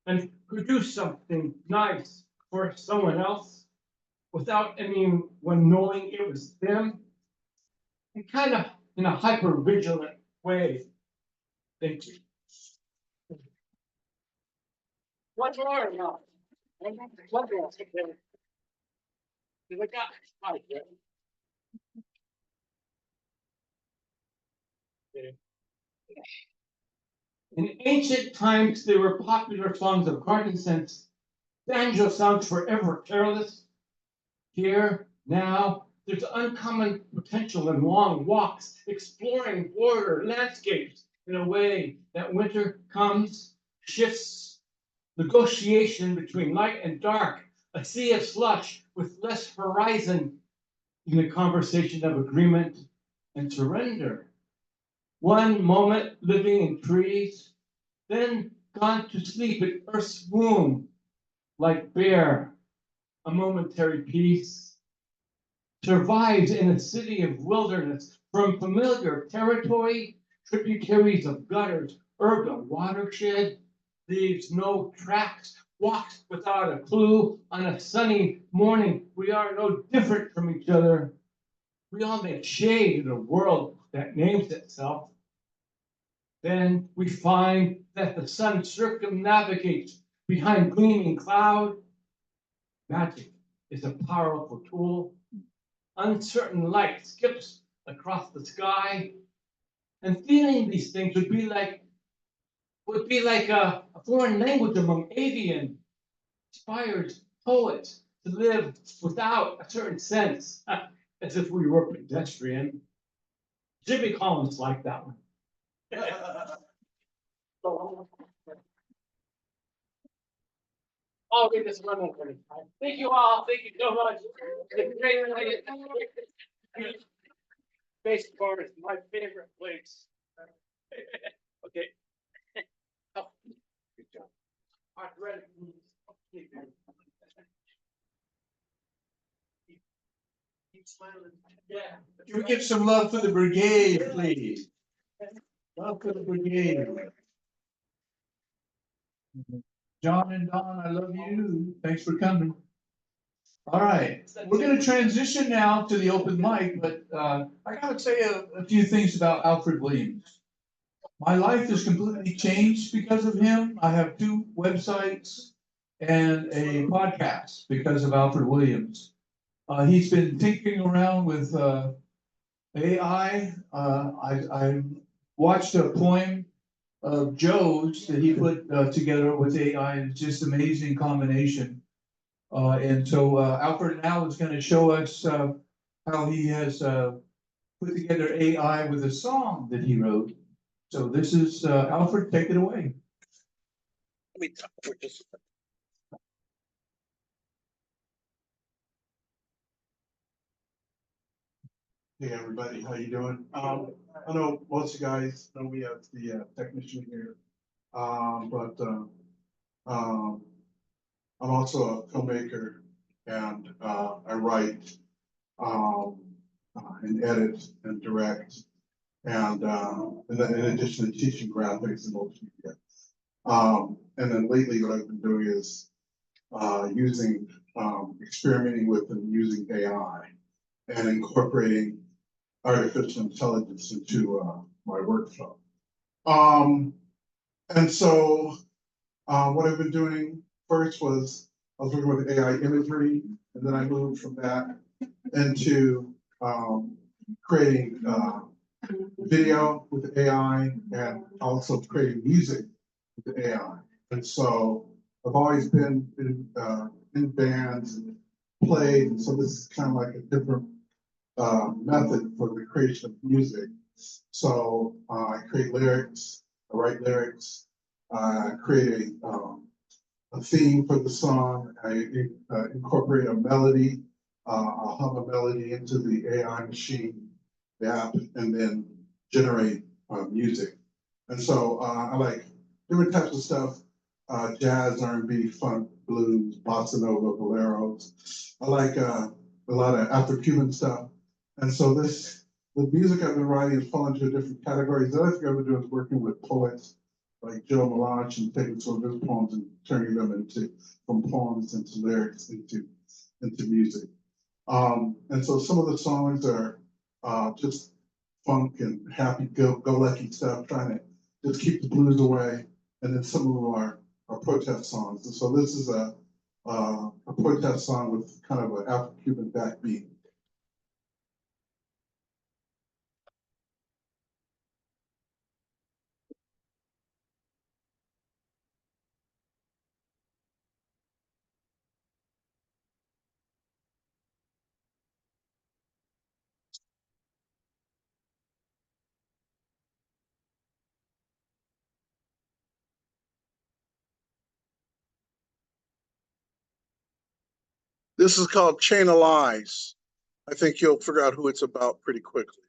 and who do something nice for someone else without anyone knowing it was them, and kind of in a hyper vigilant way. Thank you. One more, no. One more. We got five, yeah. In ancient times, there were popular songs of garden scents. Banjo sounds forever careless. Here, now, there's uncommon potential in long walks, exploring border landscapes in a way that winter comes, shifts, negotiation between light and dark, a sea of slush with less horizon in a conversation of agreement and surrender. One moment living in trees, then gone to sleep in earth's womb, like bear, a momentary peace. Survives in a city of wilderness, from familiar territory, tributaries of gutters, urban watershed, leaves no tracks, walks without a clue. On a sunny morning, we are no different from each other. We all make shade in a world that names itself. Then we find that the sun circumnavigates behind gleaming cloud. Magic is a powerful tool. Uncertain light skips across the sky. And feeling these things would be like a foreign language among avian. Inspires poets to live without a certain sense, as if we were pedestrian. Jimmy Collins liked that one. I'll get this one over. Thank you all. Thank you so much. The great Base bar is my favorite place. Okay. Oh, good job. Arthritic knees. Keep smiling. Yeah. Can we give some love for the brigade, please? Love for the brigade. John and Don, I love you. Thanks for coming. All right, we're gonna transition now to the open mic, but I gotta say a few things about Alfred Williams. My life has completely changed because of him. I have 2 websites and a podcast because of Alfred Williams. He's been tinkering around with AI. I watched a poem of Joe's that he put together with AI, and it's just amazing combination. And so Alfred now is going to show us how he has put together AI with a song that he wrote. So this is Alfred, take it away. Let me talk for just. Hey, everybody, how you doing? I know most of you guys know we have the technician here. I'm also a filmmaker, and I write and edit and direct, and then in addition to teaching graphics and multimedia. And then lately what I've been doing is experimenting with and using AI and incorporating artificial intelligence into my workflow. And so what I've been doing first was I was working with AI imagery, and then I moved from that into creating video with AI and also creating music with AI. And so I've always been in bands and played, and so this is kind of like a different method for the creation of music. So I create lyrics, I write lyrics, I create a theme for the song, I incorporate a melody, I'll hum a melody into the AI machine, the app, and then generate music. And so I like different types of stuff, jazz, R&B, funk, blues, bossa nova, boleros. I like a lot of Afro-Cuban stuff. And so the music I've been writing has fallen into different categories. The other thing I've been doing is working with poets like Joe Melange and taking some of his poems and turning them from poems into lyrics into music. And so some of the songs are just funk and happy go lucky stuff, trying to just keep the blues away. And then some of them are protest songs. And so this is a protest song with kind of an Afro-Cuban backbeat. This is called Chain of Lies. I think you'll figure out who it's about pretty quickly.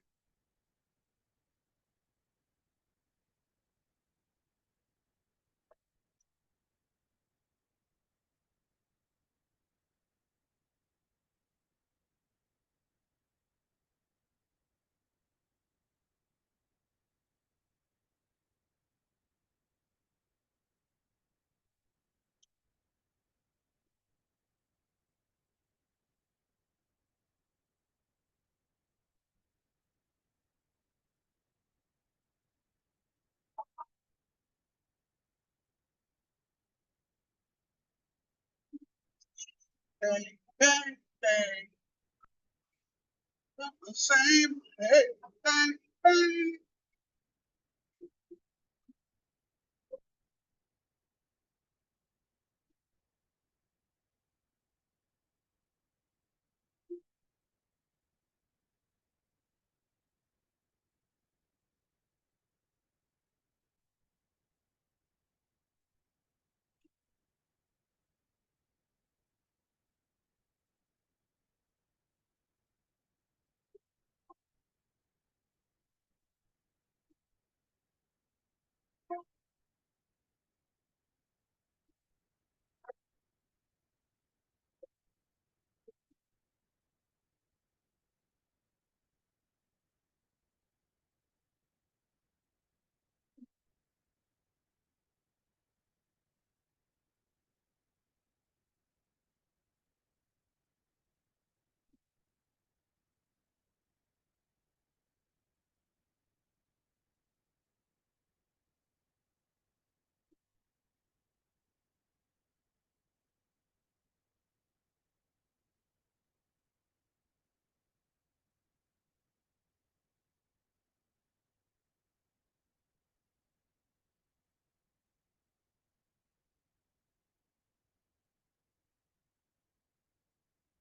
Bang, bang, bang. Not the same. Hey, bang, bang.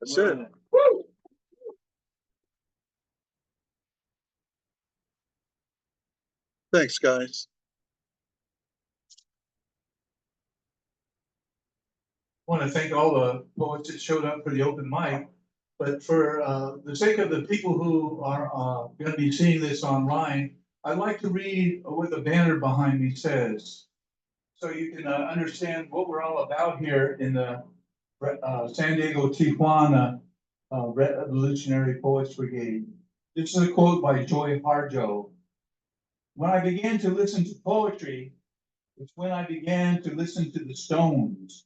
That's it. Thanks, guys. Want to thank all the poets that showed up for the open mic. But for the sake of the people who are going to be seeing this online, I'd like to read what the banner behind me says, so you can understand what we're all about here in the San Diego Tijuana Revolutionary Poets Brigade. This is a quote by Joy Harjo. When I began to listen to poetry, it's when I began to listen to the stones.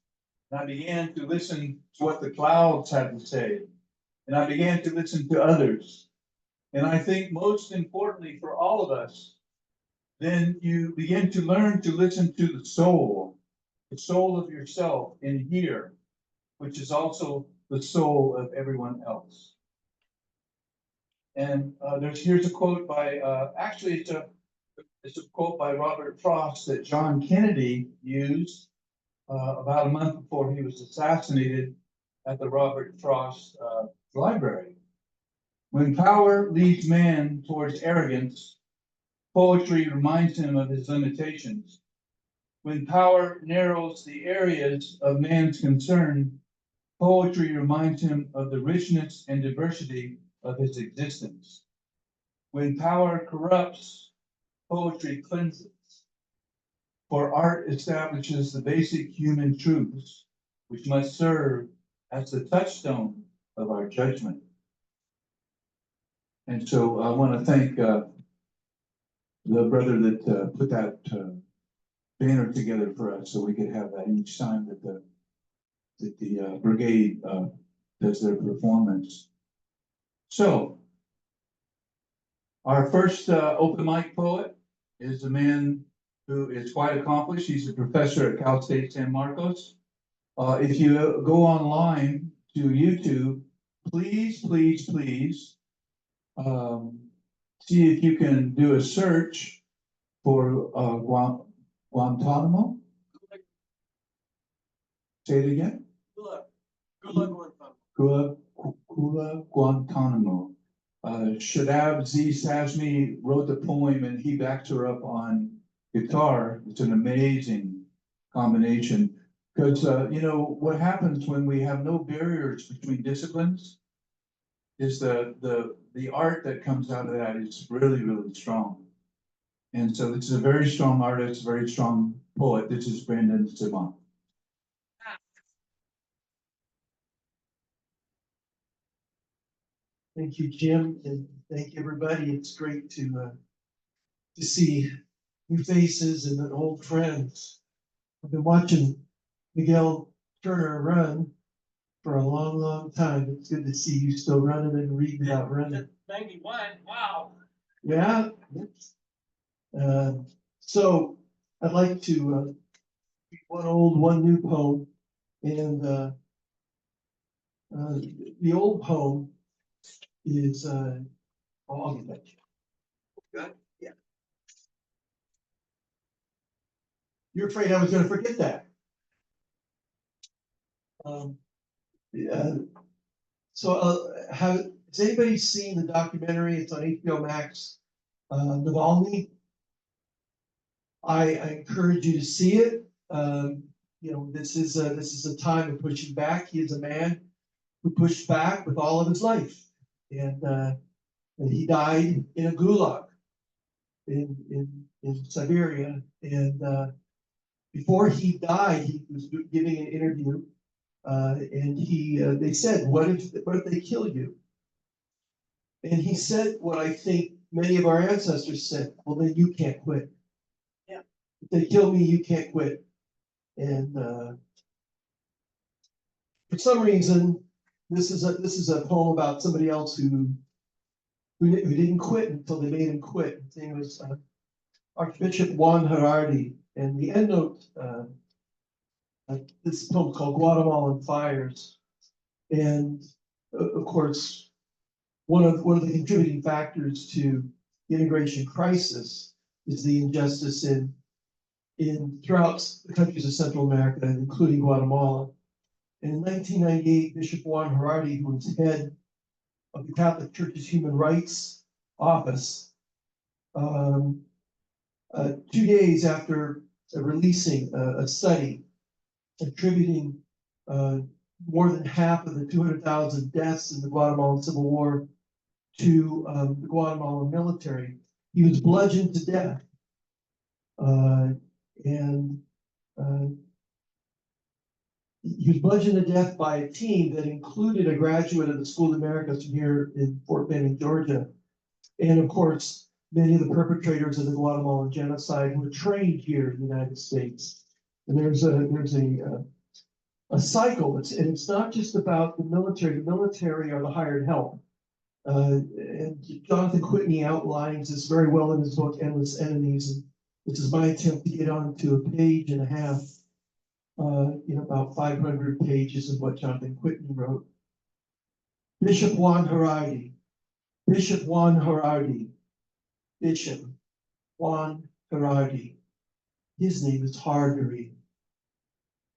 And I began to listen to what the clouds had to say. And I began to listen to others. And I think most importantly for all of us, then you begin to learn to listen to the soul of yourself in here. which is also the soul of everyone else. And here's a quote by, actually it's a quote by Robert Frost that John Kennedy used about a month before he was assassinated at the Robert Frost Library. When power leads man towards arrogance, poetry reminds him of his limitations. When power narrows the areas of man's concern, poetry reminds him of the richness and diversity of his existence. When power corrupts, poetry cleanses. For art establishes the basic human truths, which must serve as the touchstone of our judgment. And so I want to thank the brother that put that banner together for us, so we could have that each time that the brigade does their performance. So our first open mic poet is a man who is quite accomplished. He's a professor at Cal State San Marcos. If you go online to YouTube, please see if you can do a search for Guantanamo. Say it again. Kula Guantanamo. Shadab Z. Sazmi wrote the poem and he backed her up on guitar. It's an amazing combination because you know what happens when we have no barriers between disciplines is the art that comes out of that is really strong. And so this is a very strong artist, very strong poet. This is Brandon Simon. Thank you, Jim, and thank everybody. It's great to see new faces and old friends. I've been watching Miguel Turner run for a long time. It's good to see you still running and reading about running. 91, wow. Yeah. So I'd like to read one old, one new poem, and the old poem is I'll get that to you. Got it? Yeah. You're afraid I was going to forget that. Yeah. So has anybody seen the documentary? It's on HBO Max, Navalny. I encourage you to see it. You know, this is a time of pushing back. He is a man who pushed back with all of his life, and he died in a gulag in Siberia. And before he died, he was giving an interview, and they said, "What if they kill you?" And he said what I think many of our ancestors said: "Well, then you can't quit. Yeah. If they kill me, you can't quit." And for some reason, this is a poem about somebody else who didn't quit until they made him quit. His name was Archbishop Juan Harari, and the endnote. This poem called Guatemalan Fires, and of course, one of the contributing factors to the integration crisis is the injustice in throughout the countries of Central America, including Guatemala. And in 1998, Bishop Juan Harari, who was head of the Catholic Church's Human Rights Office, 2 days after releasing a study attributing more than half of the 200,000 deaths in the Guatemalan Civil War to the Guatemalan military, he was bludgeoned to death. He was bludgeoned to death by a team that included a graduate of the School of Americas from here in Fort Benning, Georgia. And of course, many of the perpetrators of the Guatemalan genocide were trained here in the United States. And there's a cycle. It's not just about the military. The military are the hired help. And Jonathan Whitney outlines this very well in his book, Endless Enemies. And this is my attempt to get onto a page and a half in about 500 pages of what Jonathan Whitney wrote. Bishop Juan Harari, Bishop Juan Harari, Bishop Juan Harari. His name is hard to read.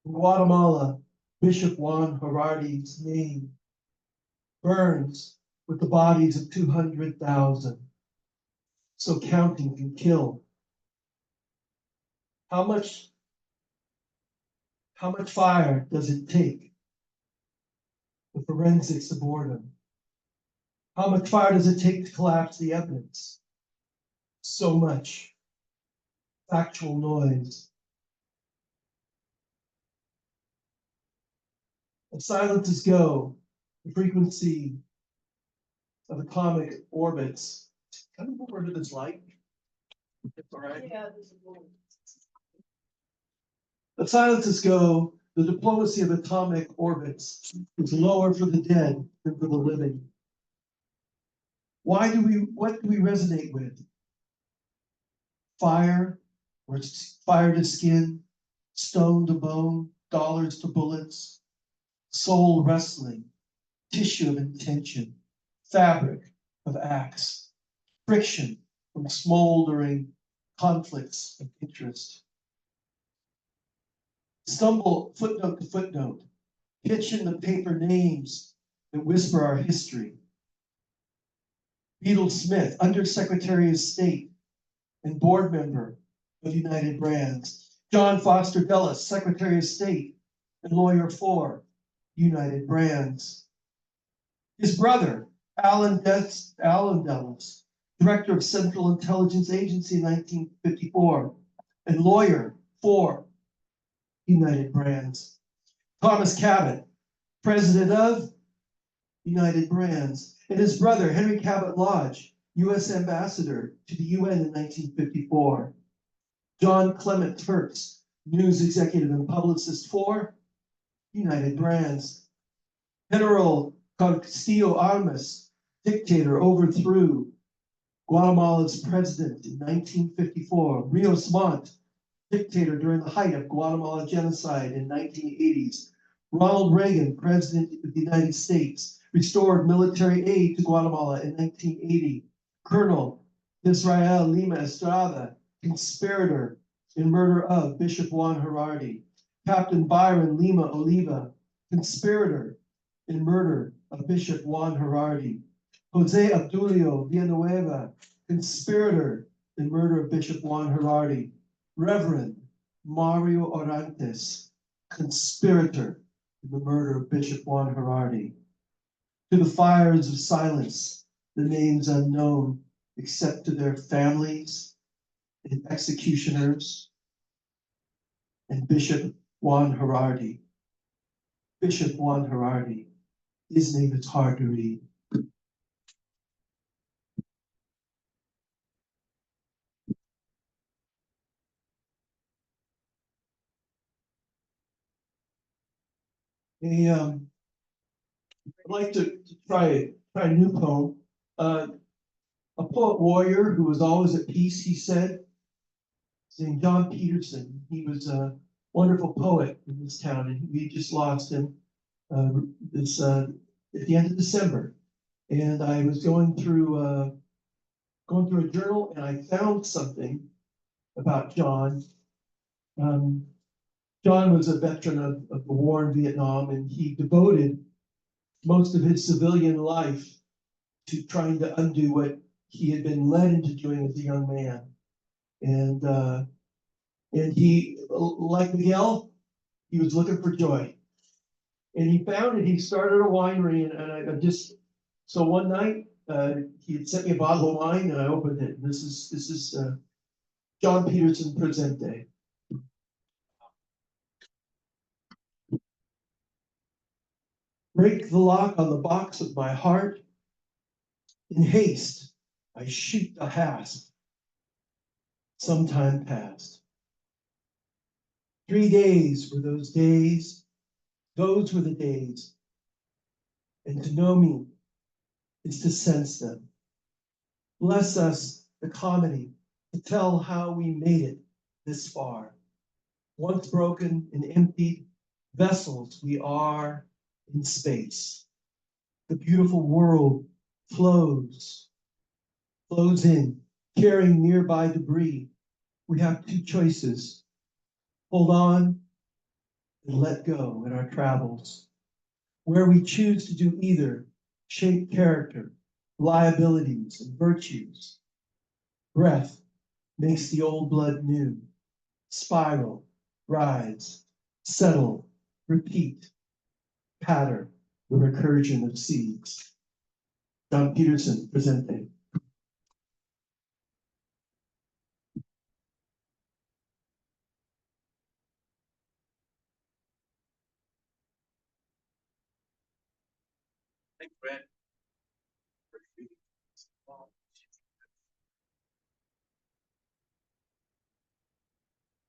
In Guatemala, Bishop Juan Harari's name burns with the bodies of 200,000. So counting can kill. How much fire does it take? The forensics of boredom. How much fire does it take to collapse the evidence? So much factual noise. As silences go, the frequency of atomic orbits. Can I move over to this light? It's all right. Yeah, there's a little- As silences go, the diplomacy of atomic orbits is lower for the dead than for the living. What do we resonate with? Fire, or fire to skin, stone to bone, dollars to bullets, soul wrestling, tissue of intention, fabric of acts, friction from smoldering conflicts of interest. Stumble footnote to footnote, pitch in the paper names that whisper our history. Beadle Smith, Undersecretary of State and board member of United Brands. John Foster Dulles, Secretary of State and lawyer for United Brands. His brother, Alan Dulles, Director of Central Intelligence Agency in 1954 and lawyer for United Brands. Thomas Cabot, President of United Brands, and his brother, Henry Cabot Lodge, U.S. Ambassador to the UN in 1954. John Clement Turks, News Executive and Publicist for United Brands. General Castillo Armas, dictator, overthrew Guatemala's president in 1954. Rios Montt, dictator during the height of Guatemala genocide in 1980s. Ronald Reagan, President of the United States, restored military aid to Guatemala in 1980. Colonel Israel Lima Estrada, conspirator in murder of Bishop Juan Harari. Captain Byron Lima Oliva, conspirator in murder of Bishop Juan Harari. Jose Abdulio Villanueva, conspirator in murder of Bishop Juan Harari. Reverend Mario Orantes, conspirator in the murder of Bishop Juan Harari. To the fires of silence, the names unknown, except to their families and executioners, and Bishop Juan Harari. Bishop Juan Harari, his name is hard to read. I'd like to try a new poem. A poet warrior who was always at peace, he said, his name John Peterson. He was a wonderful poet in this town, and we just lost him at the end of December. And I was going through a journal, and I found something about John. John was a veteran of the war in Vietnam, and he devoted most of his civilian life to trying to undo what he had been led into doing as a young man. And he, like Miguel, he was looking for joy. And he found it. He started a winery, and so one night he had sent me a bottle of wine, and I opened it. This is John Peterson Presente. Break the lock on the box of my heart. In haste, I shoot the hasp. Some time passed. 3 days were those days. Those were the days. And to know me is to sense them. Bless us, the comedy, to tell how we made it this far. Once broken and emptied vessels, we are in space. The beautiful world flows in, carrying nearby debris. We have two choices: hold on and let go in our travels. Where we choose to do either, shape character, liabilities, and virtues. Breath makes the old blood new. Spiral, rise, settle, repeat, pattern, the recursion of seeds. John Peterson, presenting. Thanks, Brad.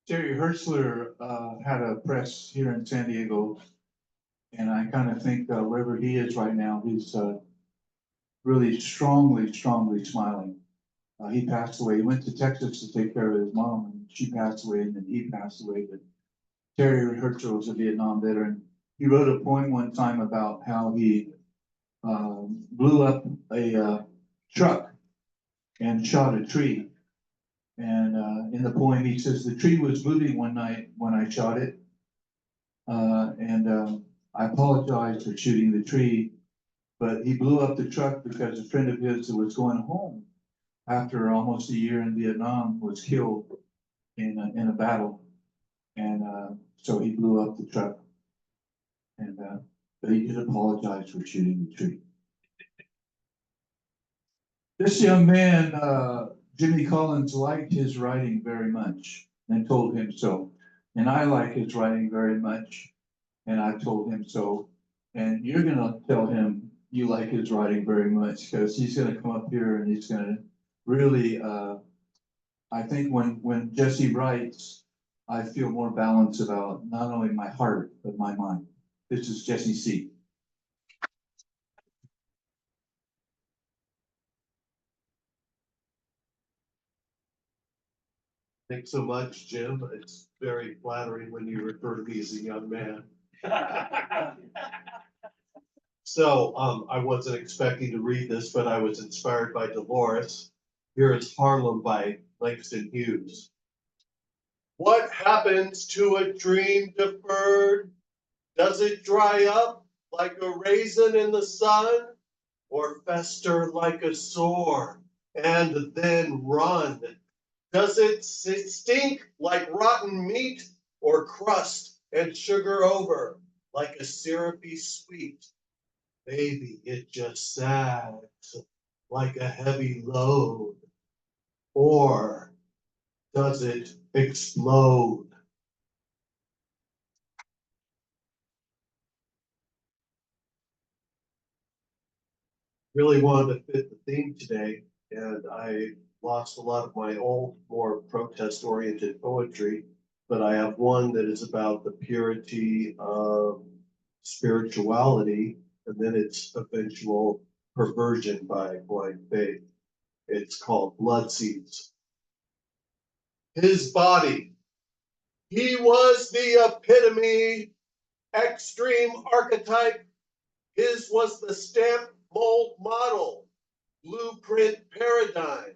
Terry Hertzler had a press here in San Diego. And I kind of think wherever he is right now, he's really strongly smiling. He passed away. He went to Texas to take care of his mom, and she passed away, and then he passed away. But Terry Hertzler was a Vietnam veteran. He wrote a poem one time about how he blew up a truck and shot a tree. And in the poem, he says, the tree was moving one night when I shot it. I apologized for shooting the tree, but he blew up the truck because a friend of his who was going home after almost a year in Vietnam was killed in a battle. And so he blew up the truck. And but he did apologize for shooting the tree. This young man, Jimmy Collins, liked his writing very much and told him so. And I like his writing very much, and I told him so. And you're gonna tell him you like his writing very much, because he's gonna come up here and he's gonna really, I think when Jesse writes, I feel more balance about not only my heart, but my mind. This is Jesse C. Thanks so much, Jim. It's very flattering when you refer to me as a young man. So I wasn't expecting to read this, but I was inspired by Dolores. Here is Harlem by Langston Hughes. What happens to a dream deferred? Does it dry up like a raisin in the sun, or fester like a sore and then run? Does it stink like rotten meat, or crust and sugar over like a syrupy sweet? Maybe it just sags like a heavy load. Or does it explode? Really wanted to fit the theme today, and I lost a lot of my old, more protest-oriented poetry, but I have one that is about the purity of spirituality and then its eventual perversion by blind faith. It's called Blood Seeds. His body, he was the epitome, extreme archetype. His was the stamp, mold, model, blueprint paradigm.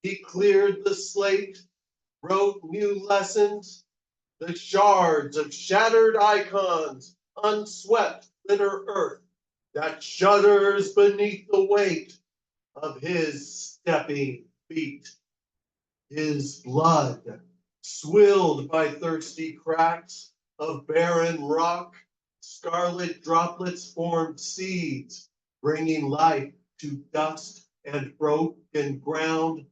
He cleared the slate, wrote new lessons, the shards of shattered icons, unswept litter earth that shudders beneath the weight of his stepping feet. His blood, swilled by thirsty cracks of barren rock, scarlet droplets formed seeds, bringing life to dust and broken ground.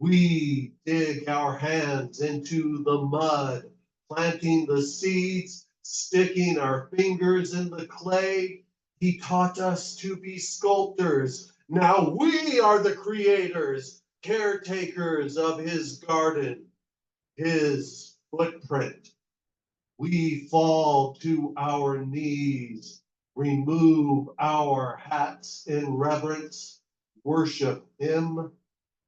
We dig our hands into the mud, planting the seeds, sticking our fingers in the clay. He taught us to be sculptors. Now we are the creators, caretakers of his garden, his footprint. We fall to our knees, remove our hats in reverence, worship him.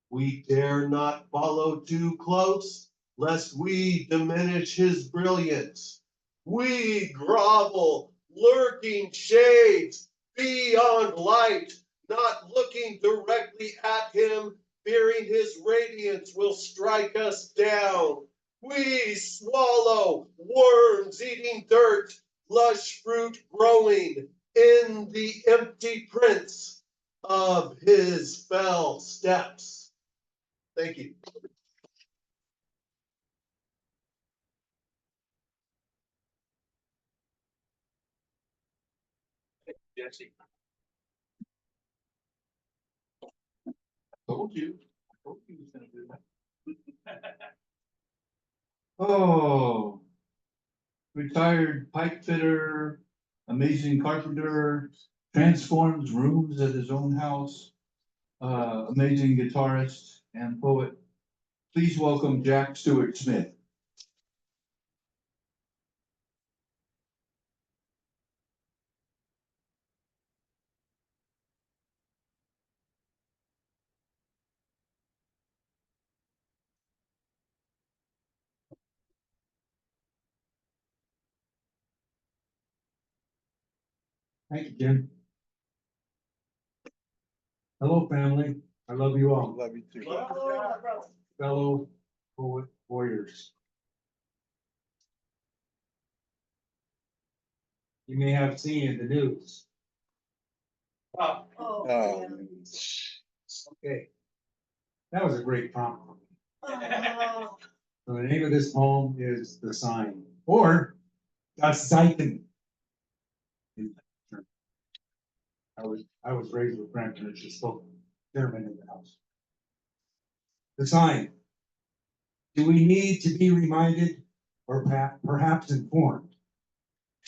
We dare not follow too close. lest we diminish his brilliance. We grovel, lurking shades beyond light, not looking directly at him, fearing his radiance will strike us down. We swallow worms eating dirt, lush fruit growing in the empty prints of his fell steps. Thank you. Jesse. Told you. I told you he was gonna do that. Oh. Retired pipe fitter, amazing carpenter, transforms rooms at his own house. Amazing guitarist and poet. Please welcome Jack Stewart Smith. Thank you, Jim. Hello, family. I love you all, Love you too. fellow poet warriors. You may have seen in the news. Oh, Okay. That was a great prompt. So the name of this poem is The Sign, or Das Zeichen. I was raised with grandparents who spoke German in the house. The sign. Do we need to be reminded or perhaps informed?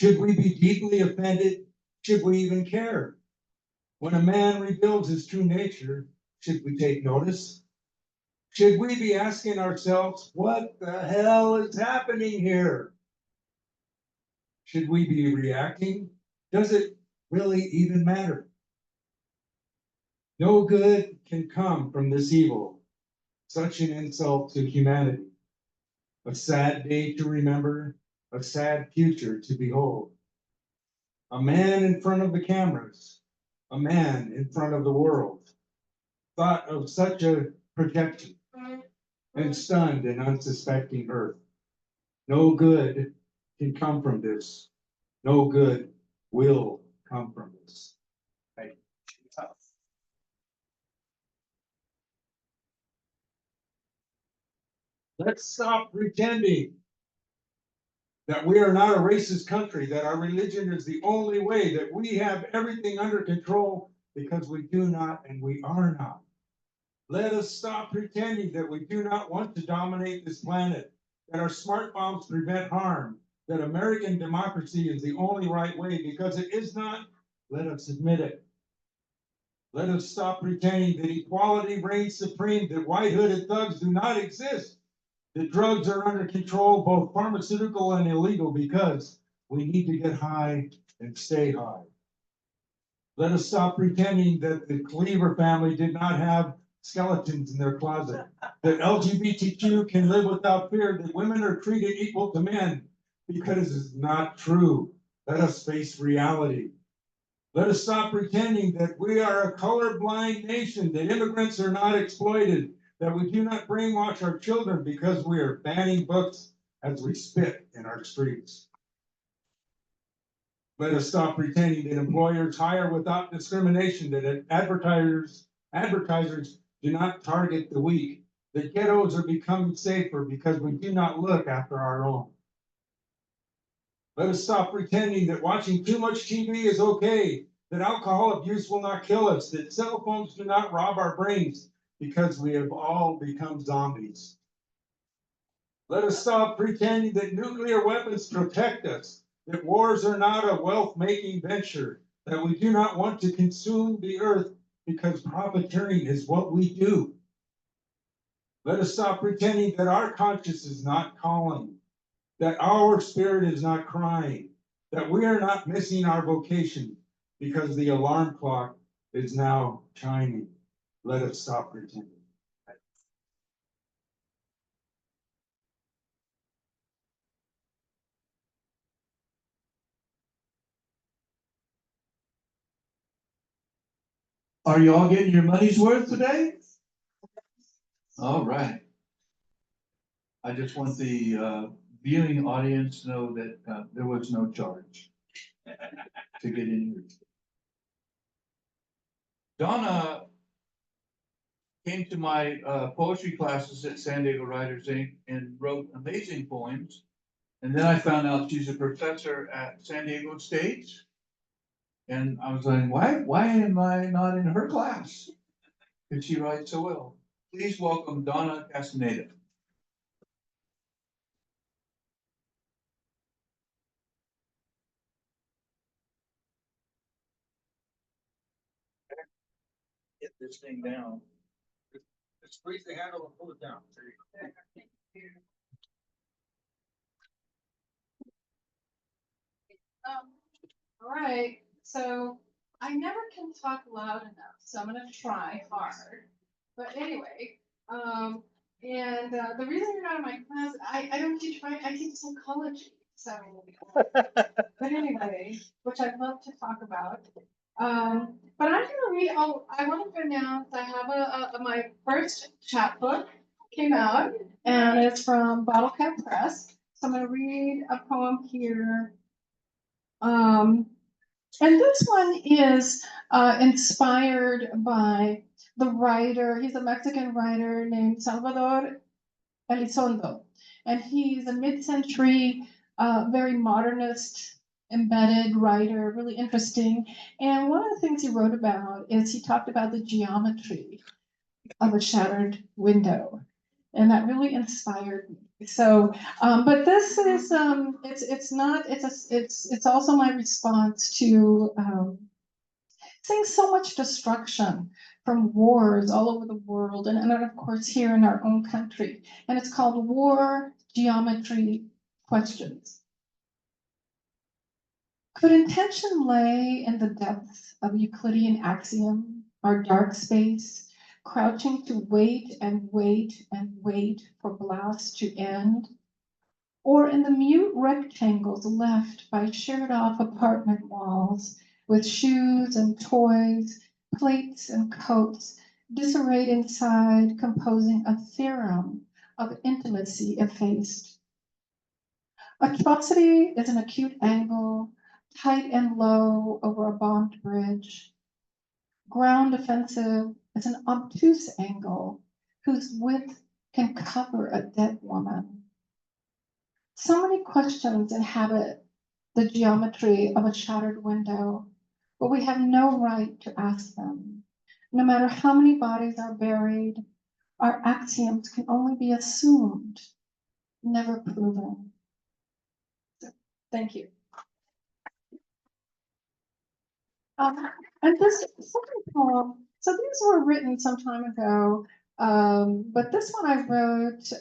Should we be deeply offended? Should we even care? When a man reveals his true nature, should we take notice? Should we be asking ourselves, what the hell is happening here? Should we be reacting? Does it really even matter? No good can come from this evil, such an insult to humanity. A sad day to remember, a sad future to behold. A man in front of the cameras, a man in front of the world, thought of such a projection and stunned an unsuspecting earth. No good can come from this. No good will come from this. Thank you. Let's stop pretending that we are not a racist country, that our religion is the only way, that we have everything under control, because we do not and we are not. Let us stop pretending that we do not want to dominate this planet, that our smart bombs prevent harm, that American democracy is the only right way, because it is not. Let us admit it. Let us stop pretending that equality reigns supreme, that white hooded thugs do not exist, that drugs are under control, both pharmaceutical and illegal, because we need to get high and stay high. Let us stop pretending that the Cleaver family did not have skeletons in their closet, that LGBTQ can live without fear, that women are treated equal to men, because it's not true. Let us face reality. Let us stop pretending that we are a colorblind nation, that immigrants are not exploited, that we do not brainwash our children because we are banning books as we spit in our streets. Let us stop pretending that employers hire without discrimination, that advertisers do not target the weak, that ghettos are becoming safer because we do not look after our own. Let us stop pretending that watching too much TV is okay, that alcohol abuse will not kill us, that cell phones do not rob our brains, because we have all become zombies. Let us stop pretending that nuclear weapons protect us, that wars are not a wealth-making venture, that we do not want to consume the earth because profiteering is what we do. Let us stop pretending that our conscience is not calling, that our spirit is not crying, that we are not missing our vocation because the alarm clock is now chiming. Let us stop pretending. Are you all getting your money's worth today? All right. I just want the viewing audience to know that there was no charge to get in here. Donna came to my poetry classes at San Diego Writers Inc. and wrote amazing poems. And then I found out she's a professor at San Diego State. And I was like, why am I not in her class? Because she writes so well. Please welcome Donna Castaneda. Get this thing down. Just squeeze the handle and pull it down. There you go. All right, so I never can talk loud enough, so I'm gonna try hard. But anyway, the reason you're not in my class, I don't teach writing, I teach psychology, so. But anyway, which I'd love to talk about. But I'm gonna read, I wanted to announce, I have my first chapbook came out, and it's from Bottle Cap Press. So I'm gonna read a poem here. And this one is inspired by the writer, he's a Mexican writer named Salvador Elizondo. And he's a mid-century, very modernist, embedded writer, really interesting. And one of the things he wrote about is he talked about the geometry of a shattered window. And that really inspired me. So, but this is, it's also my response to seeing so much destruction from wars all over the world, and of course here in our own country. And it's called War Geometry Questions. Could intention lay in the depths of Euclidean axiom, our dark space, crouching to wait and wait and wait for blast to end? Or in the mute rectangles left by shared off apartment walls with shoes and toys, plates and coats, disarrayed inside, composing a theorem of intimacy effaced? Atrocity is an acute angle, tight and low over a bombed bridge. Ground offensive is an obtuse angle whose width can cover a dead woman. So many questions inhabit the geometry of a shattered window, but we have no right to ask them. No matter how many bodies are buried, our axioms can only be assumed, never proven. So, thank you. And this second poem, so these were written some time ago, but this one I wrote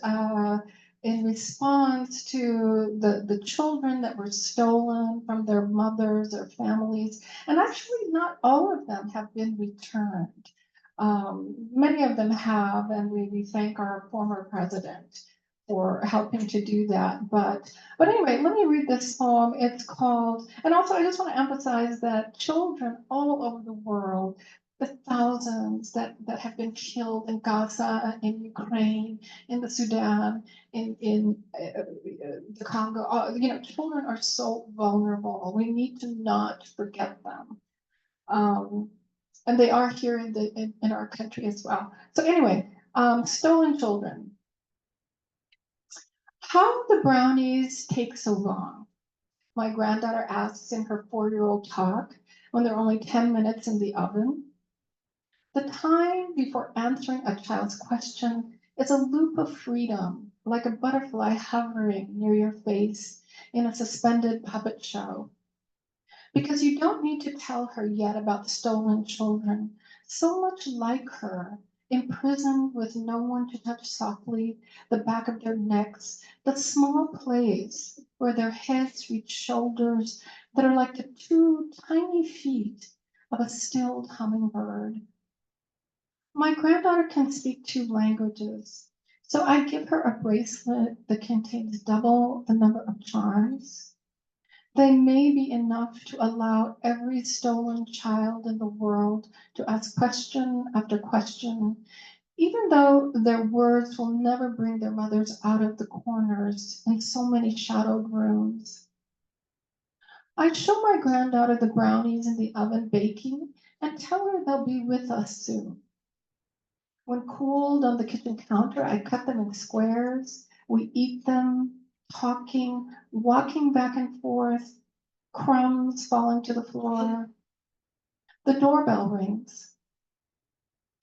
in response to the children that were stolen from their mothers or families. And actually not all of them have been returned. Many of them have, and we thank our former president for helping to do that. But anyway, let me read this poem. It's called, and also I just want to emphasize that children all over the world, the thousands that have been killed in Gaza, in Ukraine, in the Sudan, in the Congo, children are so vulnerable. We need to not forget them. And they are here in our country as well. So anyway, stolen children. How did the brownies take so long? My granddaughter asks in her 4-year-old talk when they're only 10 minutes in the oven. The time before answering a child's question is a loop of freedom, like a butterfly hovering near your face in a suspended puppet show. Because you don't need to tell her yet about the stolen children, so much like her, imprisoned with no one to touch softly the back of their necks, the small place where their heads reach shoulders that are like the 2 tiny feet of a stilled hummingbird. My granddaughter can speak 2 languages, so I give her a bracelet that contains double the number of charms. They may be enough to allow every stolen child in the world to ask question after question, even though their words will never bring their mothers out of the corners in so many shadowed rooms. I'd show my granddaughter the brownies in the oven baking and tell her they'll be with us soon. When cooled on the kitchen counter, I cut them in squares. We eat them, talking, walking back and forth, crumbs falling to the floor. The doorbell rings.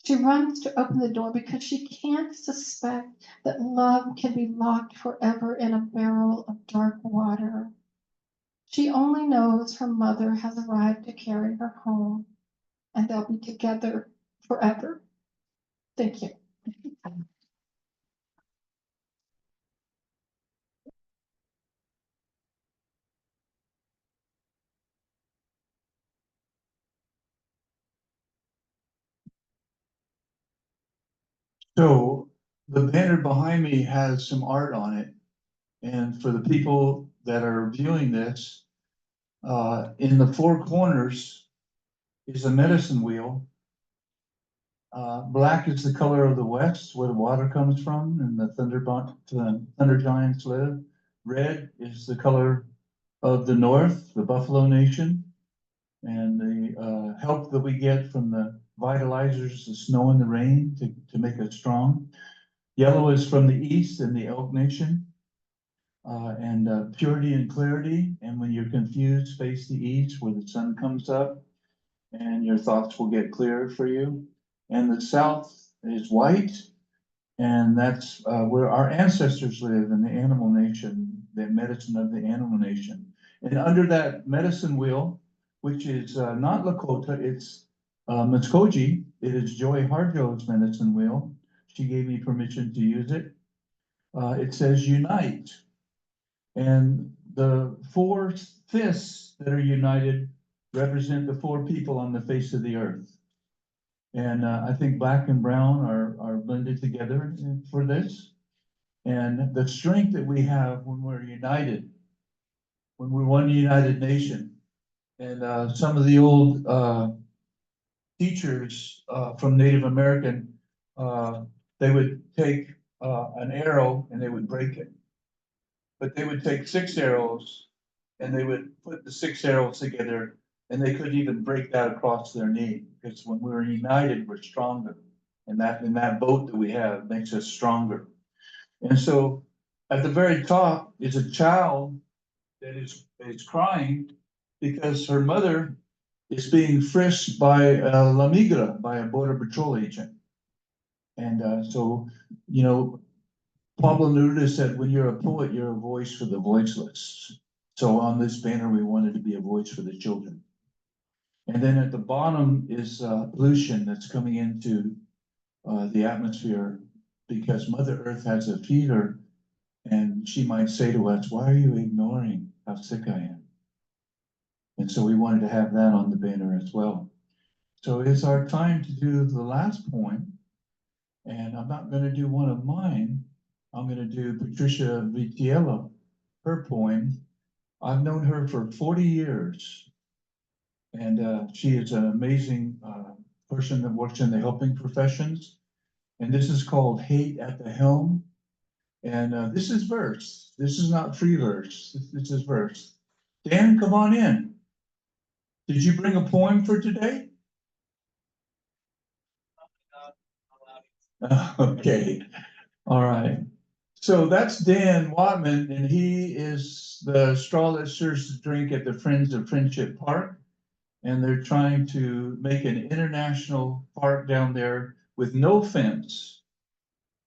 She runs to open the door because she can't suspect that love can be locked forever in a barrel of dark water. She only knows her mother has arrived to carry her home, and they'll be together forever. Thank you. So the banner behind me has some art on it. And for the people that are viewing this, in the four corners is a medicine wheel. Black is the color of the west, where the water comes from and the thunder giants live. Red is the color of the north, the Buffalo Nation, and the help that we get from the vitalizers, the snow and the rain to make us strong. Yellow is from the east and the Elk Nation. Purity and clarity, and when you're confused, face the east where the sun comes up and your thoughts will get clearer for you. And the south is white, and that's where our ancestors live in the animal nation, the medicine of the animal nation. And under that medicine wheel, which is not Lakota, it's Muskogee, it is Joy Harjo's medicine wheel. She gave me permission to use it. It says unite. And the four fists that are united represent the four people on the face of the earth. And I think black and brown are blended together for this. And the strength that we have when we're united, when we're one united nation. And some of the old teachers from Native American, they would take an arrow and they would break it. But they would take 6 arrows and they would put the 6 arrows together, and they couldn't even break that across their knee, because when we're united, we're stronger. And that boat that we have makes us stronger. And so at the very top is a child that is crying because her mother is being frisked by La Migra, by a border patrol agent. And so, you know, Pablo Neruda said, when you're a poet, you're a voice for the voiceless. So on this banner, we wanted to be a voice for the children. And then at the bottom is pollution that's coming into the atmosphere, because Mother Earth has a fever, and she might say to us, why are you ignoring how sick I am? And so we wanted to have that on the banner as well. So it's our time to do the last poem, and I'm not going to do one of mine. I'm going to do Patricia Vitiello, her poem. I've known her for 40 years, and she is an amazing person that works in the helping professions. And this is called Hate at the Helm. And this is verse. This is not free verse. This is verse. Dan, come on in. Did you bring a poem for today? Okay. All right. So that's Dan Watman, and he is the straw that stirs the drink at the Friends of Friendship Park. And they're trying to make an international park down there with no fence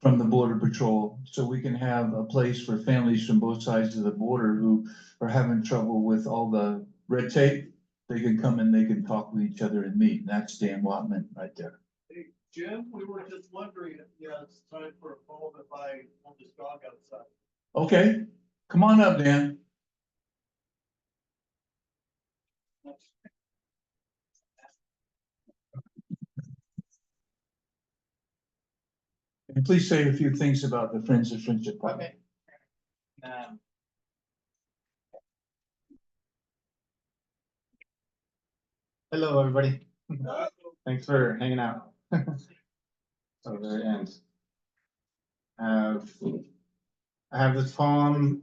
from the Border Patrol, so we can have a place for families from both sides of the border who are having trouble with all the red tape. They can come and they can talk with each other and meet. And that's Dan Watman right there. Hey, Jim, we were just wondering if it's time for a poem if I want this dog outside. Okay, come on up, Dan. And please say a few things about the Friends of Friendship Park. Okay. Hello, everybody. Thanks for hanging out. Till the very end. I have this poem.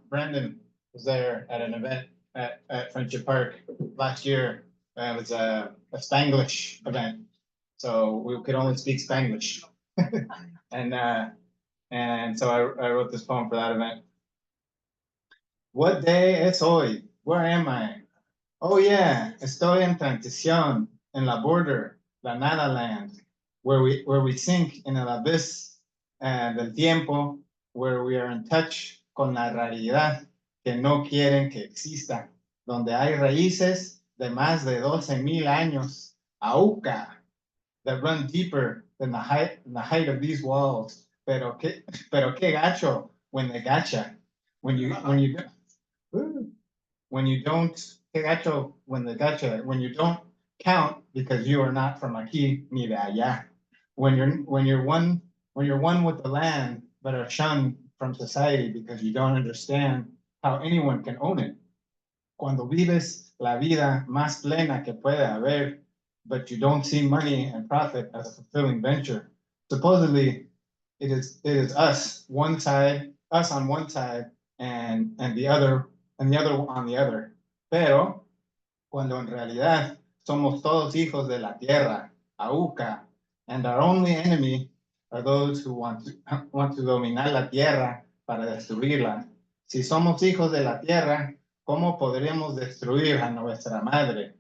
Brandon was there at an event at Friendship Park last year. It was a Spanglish event, so we could only speak Spanglish. And so I wrote this poem for that event. What day es hoy? Where am I? Oh yeah, estoy en transición, en la border, la nada land, where we sink in el abyss del tiempo, where we are in touch con la realidad que no quieren que exista, donde hay raíces de más de 12,000 años, auca, that run deeper than the height of these walls. Pero qué gacho when they gacha, when you don't, qué gacho when they gacha, when you don't count because you are not from aquí ni de allá. When you're one with the land, but are shunned from society because you don't understand how anyone can own it. Cuando vives la vida más plena que puede haber, but you don't see money and profit as a fulfilling venture. Supposedly, it is us on one side and the other on the other. Pero cuando en realidad somos todos hijos de la tierra, auca, and our only enemy are those who want to dominar la tierra para destruirla. Si somos hijos de la tierra, ¿cómo podremos destruir a nuestra madre?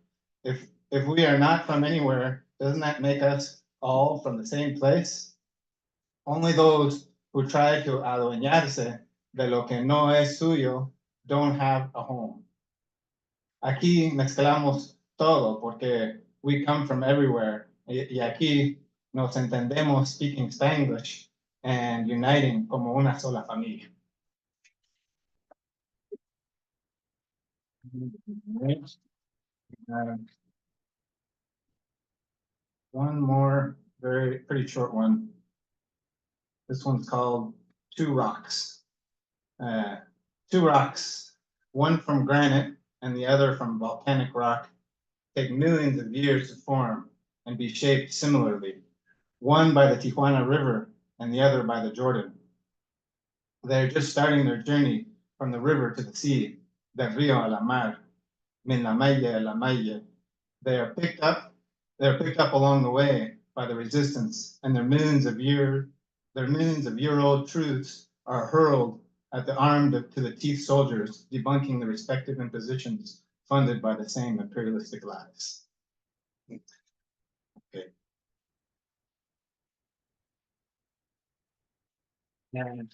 If we are not from anywhere, doesn't that make us all from the same place? Only those who try to adueñarse de lo que no es suyo don't have a home. Aquí mezclamos todo porque we come from everywhere y aquí nos entendemos speaking Spanglish and uniting como una sola familia. One more pretty short one. This one's called Two Rocks. Two rocks, one from granite and the other from volcanic rock, take millions of years to form and be shaped similarly, one by the Tijuana River and the other by the Jordan. They're just starting their journey from the river to the sea, del río a la mar, min la maya a la maya. They're picked up along the way by the resistance, and their millions of year-old truths are hurled at the armed to the teeth soldiers, debunking the respective impositions funded by the same imperialistic lies. Okay. And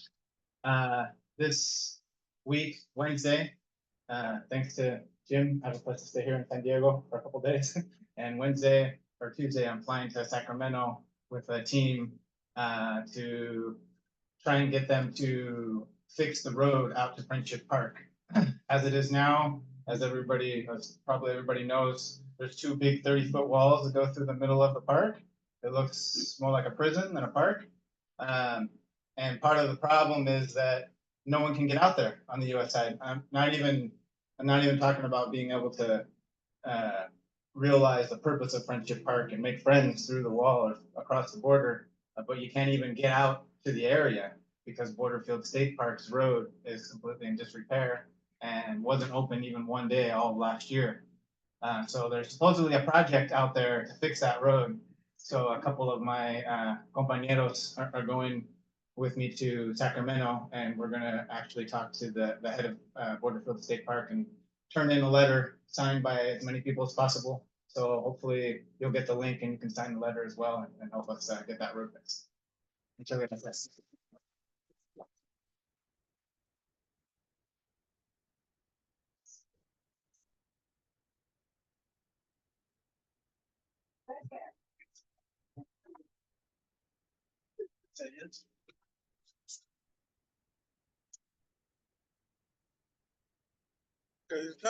this week, Wednesday, thanks to Jim, I have a place to stay here in San Diego for a couple days. And Wednesday or Tuesday, I'm flying to Sacramento with a team to try and get them to fix the road out to Friendship Park. As it is now, as probably everybody knows, there's two big 30-foot walls that go through the middle of the park. It looks more like a prison than a park. And part of the problem is that no one can get out there on the US side. I'm not even talking about being able to realize the purpose of Friendship Park and make friends through the wall or across the border, but you can't even get out to the area because Borderfield State Park's road is completely in disrepair and wasn't open even one day all of last year. So there's supposedly a project out there to fix that road. So a couple of my compañeros are going with me to Sacramento, and we're gonna actually talk to the head of Borderfield State Park and turn in a letter signed by as many people as possible. So hopefully you'll get the link and you can sign the letter as well and help us get that road fixed. Muchas gracias.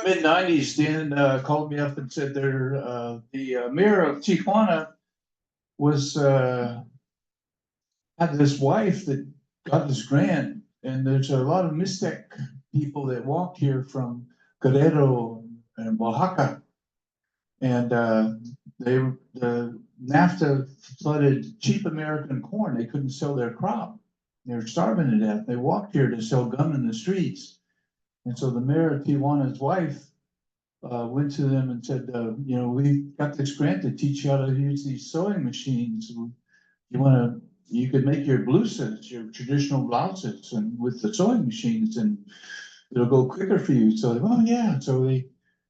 Mid-90s, Dan called me up and said the mayor of Tijuana was had this wife that got this grant, and there's a lot of Mixtec people that walk here from Guerrero and Oaxaca, And the NAFTA flooded cheap American corn. They couldn't sell their crop. They were starving to death. They walked here to sell gum in the streets. And so the mayor of Tijuana's wife went to them and said, you know, we got this grant to teach you how to use these sewing machines. You could make your blusas, your traditional blouses, and with the sewing machines, and it'll go quicker for you. So, oh yeah, so they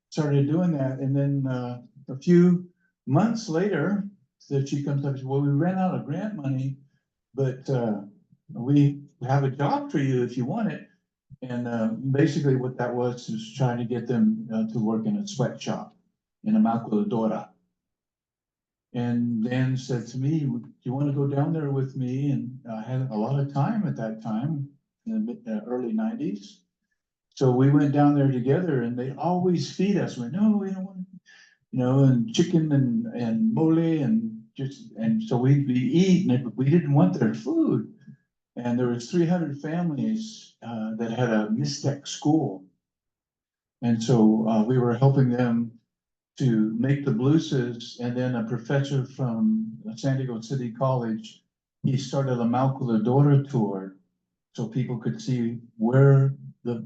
started doing that, and then a few months later, that she comes up and says, well, we ran out of grant money, but we have a job for you if you want it. And basically what that was trying to get them to work in a sweatshop in a Maquiladora. And Dan said to me, do you want to go down there with me? And I had a lot of time at that time in the early 90s. So we went down there together, and they always feed us. We no, we don't want, you know, and chicken and mole and so we'd be eating, but we didn't want their food. And there was 300 families that had a Mixtec school. And so we were helping them to make the blusas, and then a professor from San Diego City College, he started a Maquiladora tour so people could see where the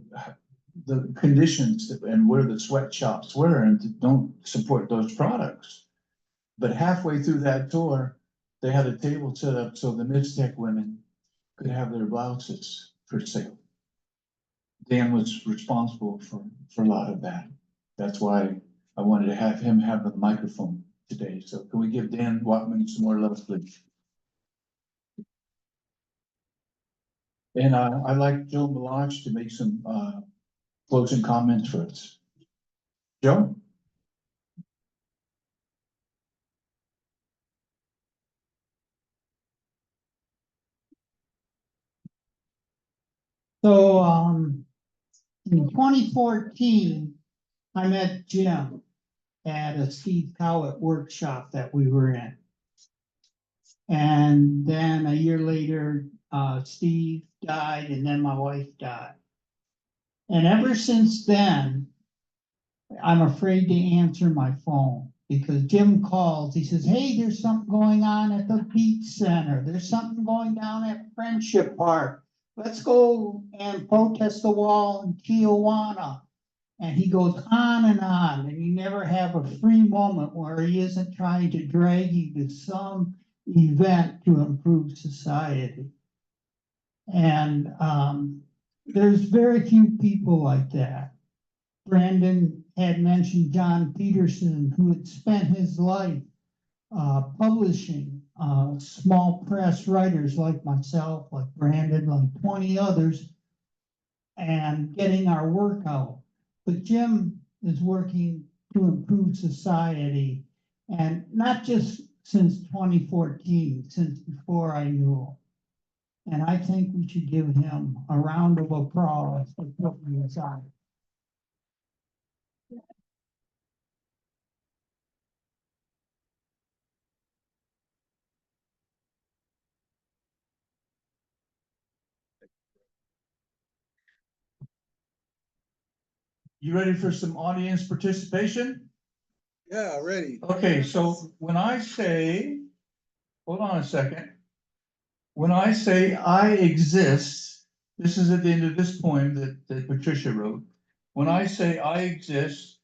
conditions and where the sweatshops were and don't support those products. But halfway through that tour, they had a table set up so the Mixtec women could have their blouses for sale. Dan was responsible for a lot of that. That's why I wanted to have him have the microphone today. So can we give Dan Whatman some more love, please? And I'd like Joe Melange to make some closing comments for us. Joe? So, in 2014, I met Jim at a Steve Cowett workshop that we were in. And then a year later, Steve died, and then my wife died. And ever since then, I'm afraid to answer my phone because Jim calls. He says, hey, there's something going on at the Beach Center. There's something going down at Friendship Park. Let's go and protest the wall in Tijuana. And he goes on, and you never have a free moment where he isn't trying to drag you to some event to improve society. And there's very few people like that. Brandon had mentioned John Peterson, who had spent his life publishing small press writers like myself, like Brandon, like 20 others, and getting our work out. But Jim is working to improve society, and not just since 2014, since before I knew him. And I think we should give him a round of applause for putting this on. You ready for some audience participation? Yeah, ready. Okay, so when I say, hold on a second. When I say I exist, this is at the end of this poem that Patricia wrote. When I say I exist,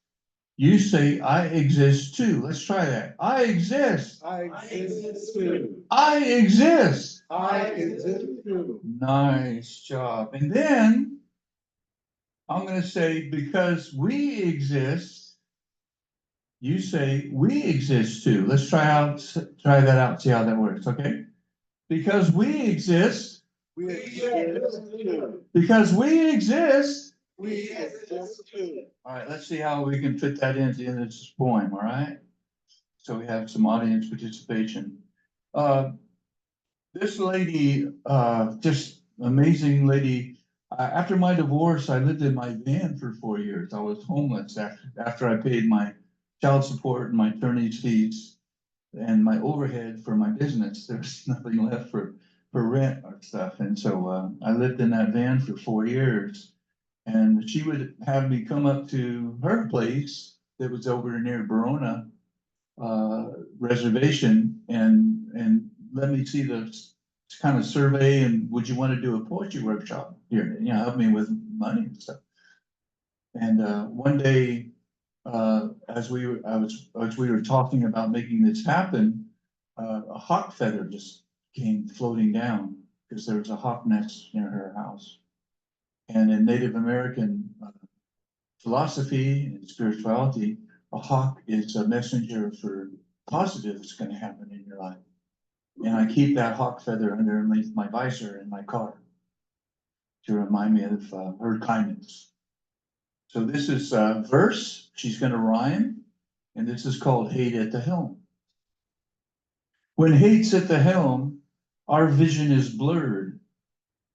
you say I exist too. Let's try that. I exist. I exist too. I exist. I exist too. Nice job. And then I'm going to say, because we exist, you say we exist too. Let's try that out, see how that works, okay? Because we exist. We exist too. Because we exist. We exist too. All right, let's see how we can fit that in at the end of this poem, all right? So we have some audience participation. This lady, just amazing lady. After my divorce, I lived in my van for 4 years. I was homeless after I paid my child support and my attorney's fees and my overhead for my business. There was nothing left for rent or stuff. And so I lived in that van for 4 years. And she would have me come up to her place that was over near Verona reservation and let me see the kind of survey and would you want to do a poetry workshop here? You know, help me with money and stuff. And one day, as we were talking about making this happen, a hawk feather just came floating down because there was a hawk nest near her house. And in Native American philosophy and spirituality, a hawk is a messenger for positive that's going to happen in your life. And I keep that hawk feather underneath my visor in my car to remind me of her kindness. So this is a verse, she's going to rhyme, and this is called Hate at the Helm. When hate's at the helm, our vision is blurred.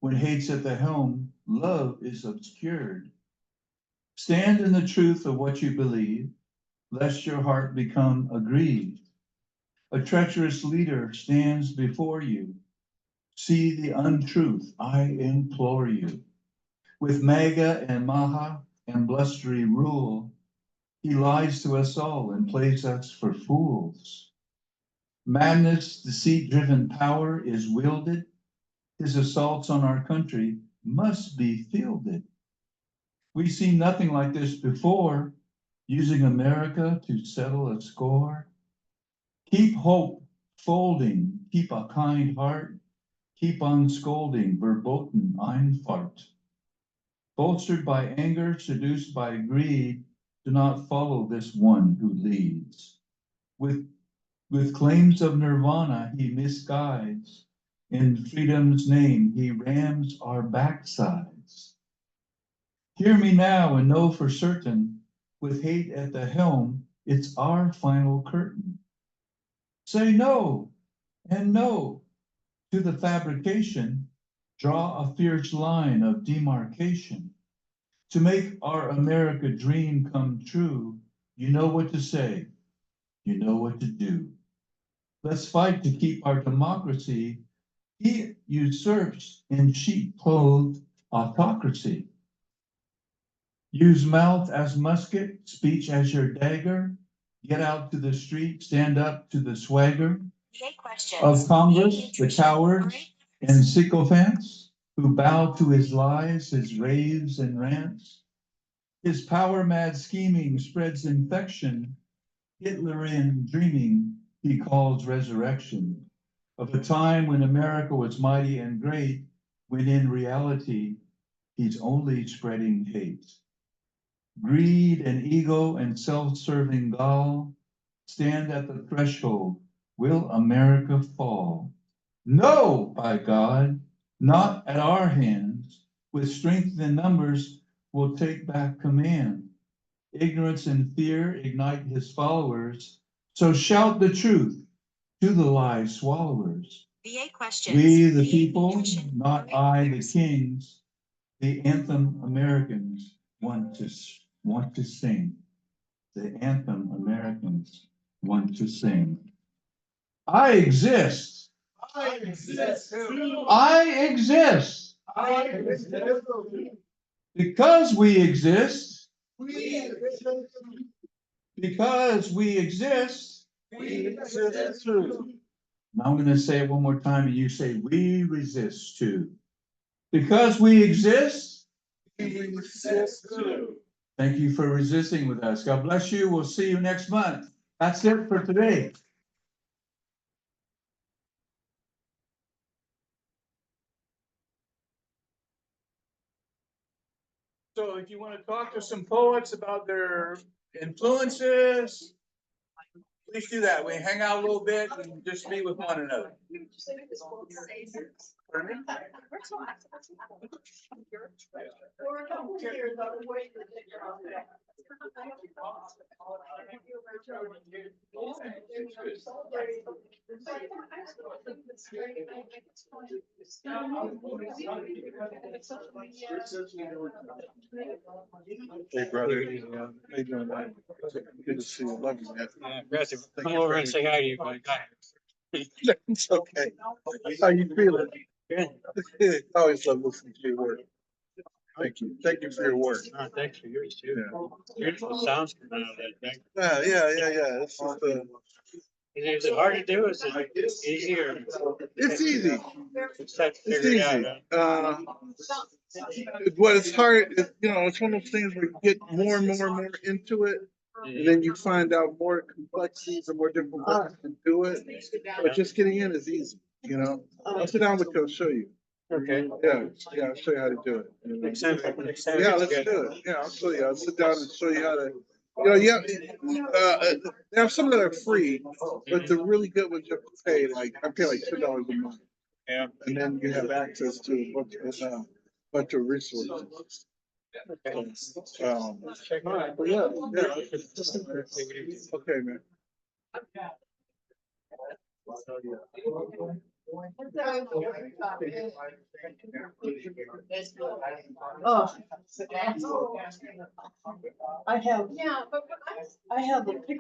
When hate's at the helm, love is obscured. Stand in the truth of what you believe, lest your heart become aggrieved. A treacherous leader stands before you. See the untruth, I implore you. With MAGA and MAHA and blustery rule, he lies to us all and plays us for fools. Madness, deceit-driven power is wielded. His assaults on our country must be fielded. We've seen nothing like this before, using America to settle a score. Keep hope folding, keep a kind heart, keep on scolding, verboten Einfart. Bolstered by anger, seduced by greed, do not follow this one who leads. With claims of nirvana, he misguides. In freedom's name, he rams our backsides. Hear me now and know for certain, with hate at the helm, it's our final curtain. Say no and no to the fabrication, draw a fierce line of demarcation. To make our America dream come true, you know what to say, you know what to do. Let's fight to keep our democracy. He usurps in sheep-clothed autocracy. Use mouth as musket, speech as your dagger. Get out to the street, stand up to the swagger of Congress, the cowards and sycophants who bow to his lies, his raves and rants. His power-mad scheming spreads infection. Hitlerian dreaming he calls resurrection of a time when America was mighty and great, when in reality he's only spreading hate. Greed and ego and self-serving gall stand at the threshold. Will America fall? No, by God, not at our hands. With strength in numbers, we'll take back command. Ignorance and fear ignite his followers. So shout the truth to the lie swallowers. We the people, not I the kings, the anthem Americans want to sing. The anthem Americans want to sing. I exist. I exist too. I exist. I exist too. Because we exist. We exist. Because we exist. We exist too. Now I'm going to say it one more time and you say, we resist too. Because we exist. We exist too. Thank you for resisting with us. God bless you. We'll see you next month. That's it for today. So if you want to talk to some poets about their influences, please do that. We hang out a little bit and just meet with one another. Pardon me? Hey, brother. How you doing, man? Good to see you. Love you, man. Come over and say hi to you, buddy. It's okay. How you feeling? Good. I always love listening to your work. Thank you for your work. Thanks for yours too. Beautiful sounds coming out of that thing. Yeah. This is the, Is it hard to do? Is it easier? it's easy. Just have to It's figure it out. easy. Huh? What is hard is, it's one of those things where you get more and more into it. And then you find out more complexities and more different ways to do it. But just getting in is easy, I'll sit down with you, I'll show you. Okay. Yeah, I'll show you how to do it. Next time. Yeah, let's do it. Yeah, I'll show you. I'll sit down and show you how to, they have some that are free, but the really good ones you have to pay, I pay like $10 a month. Yeah. And then you have access to a bunch of resources. Check it out. But yeah. Okay, man. Oh. I have, I have a picture.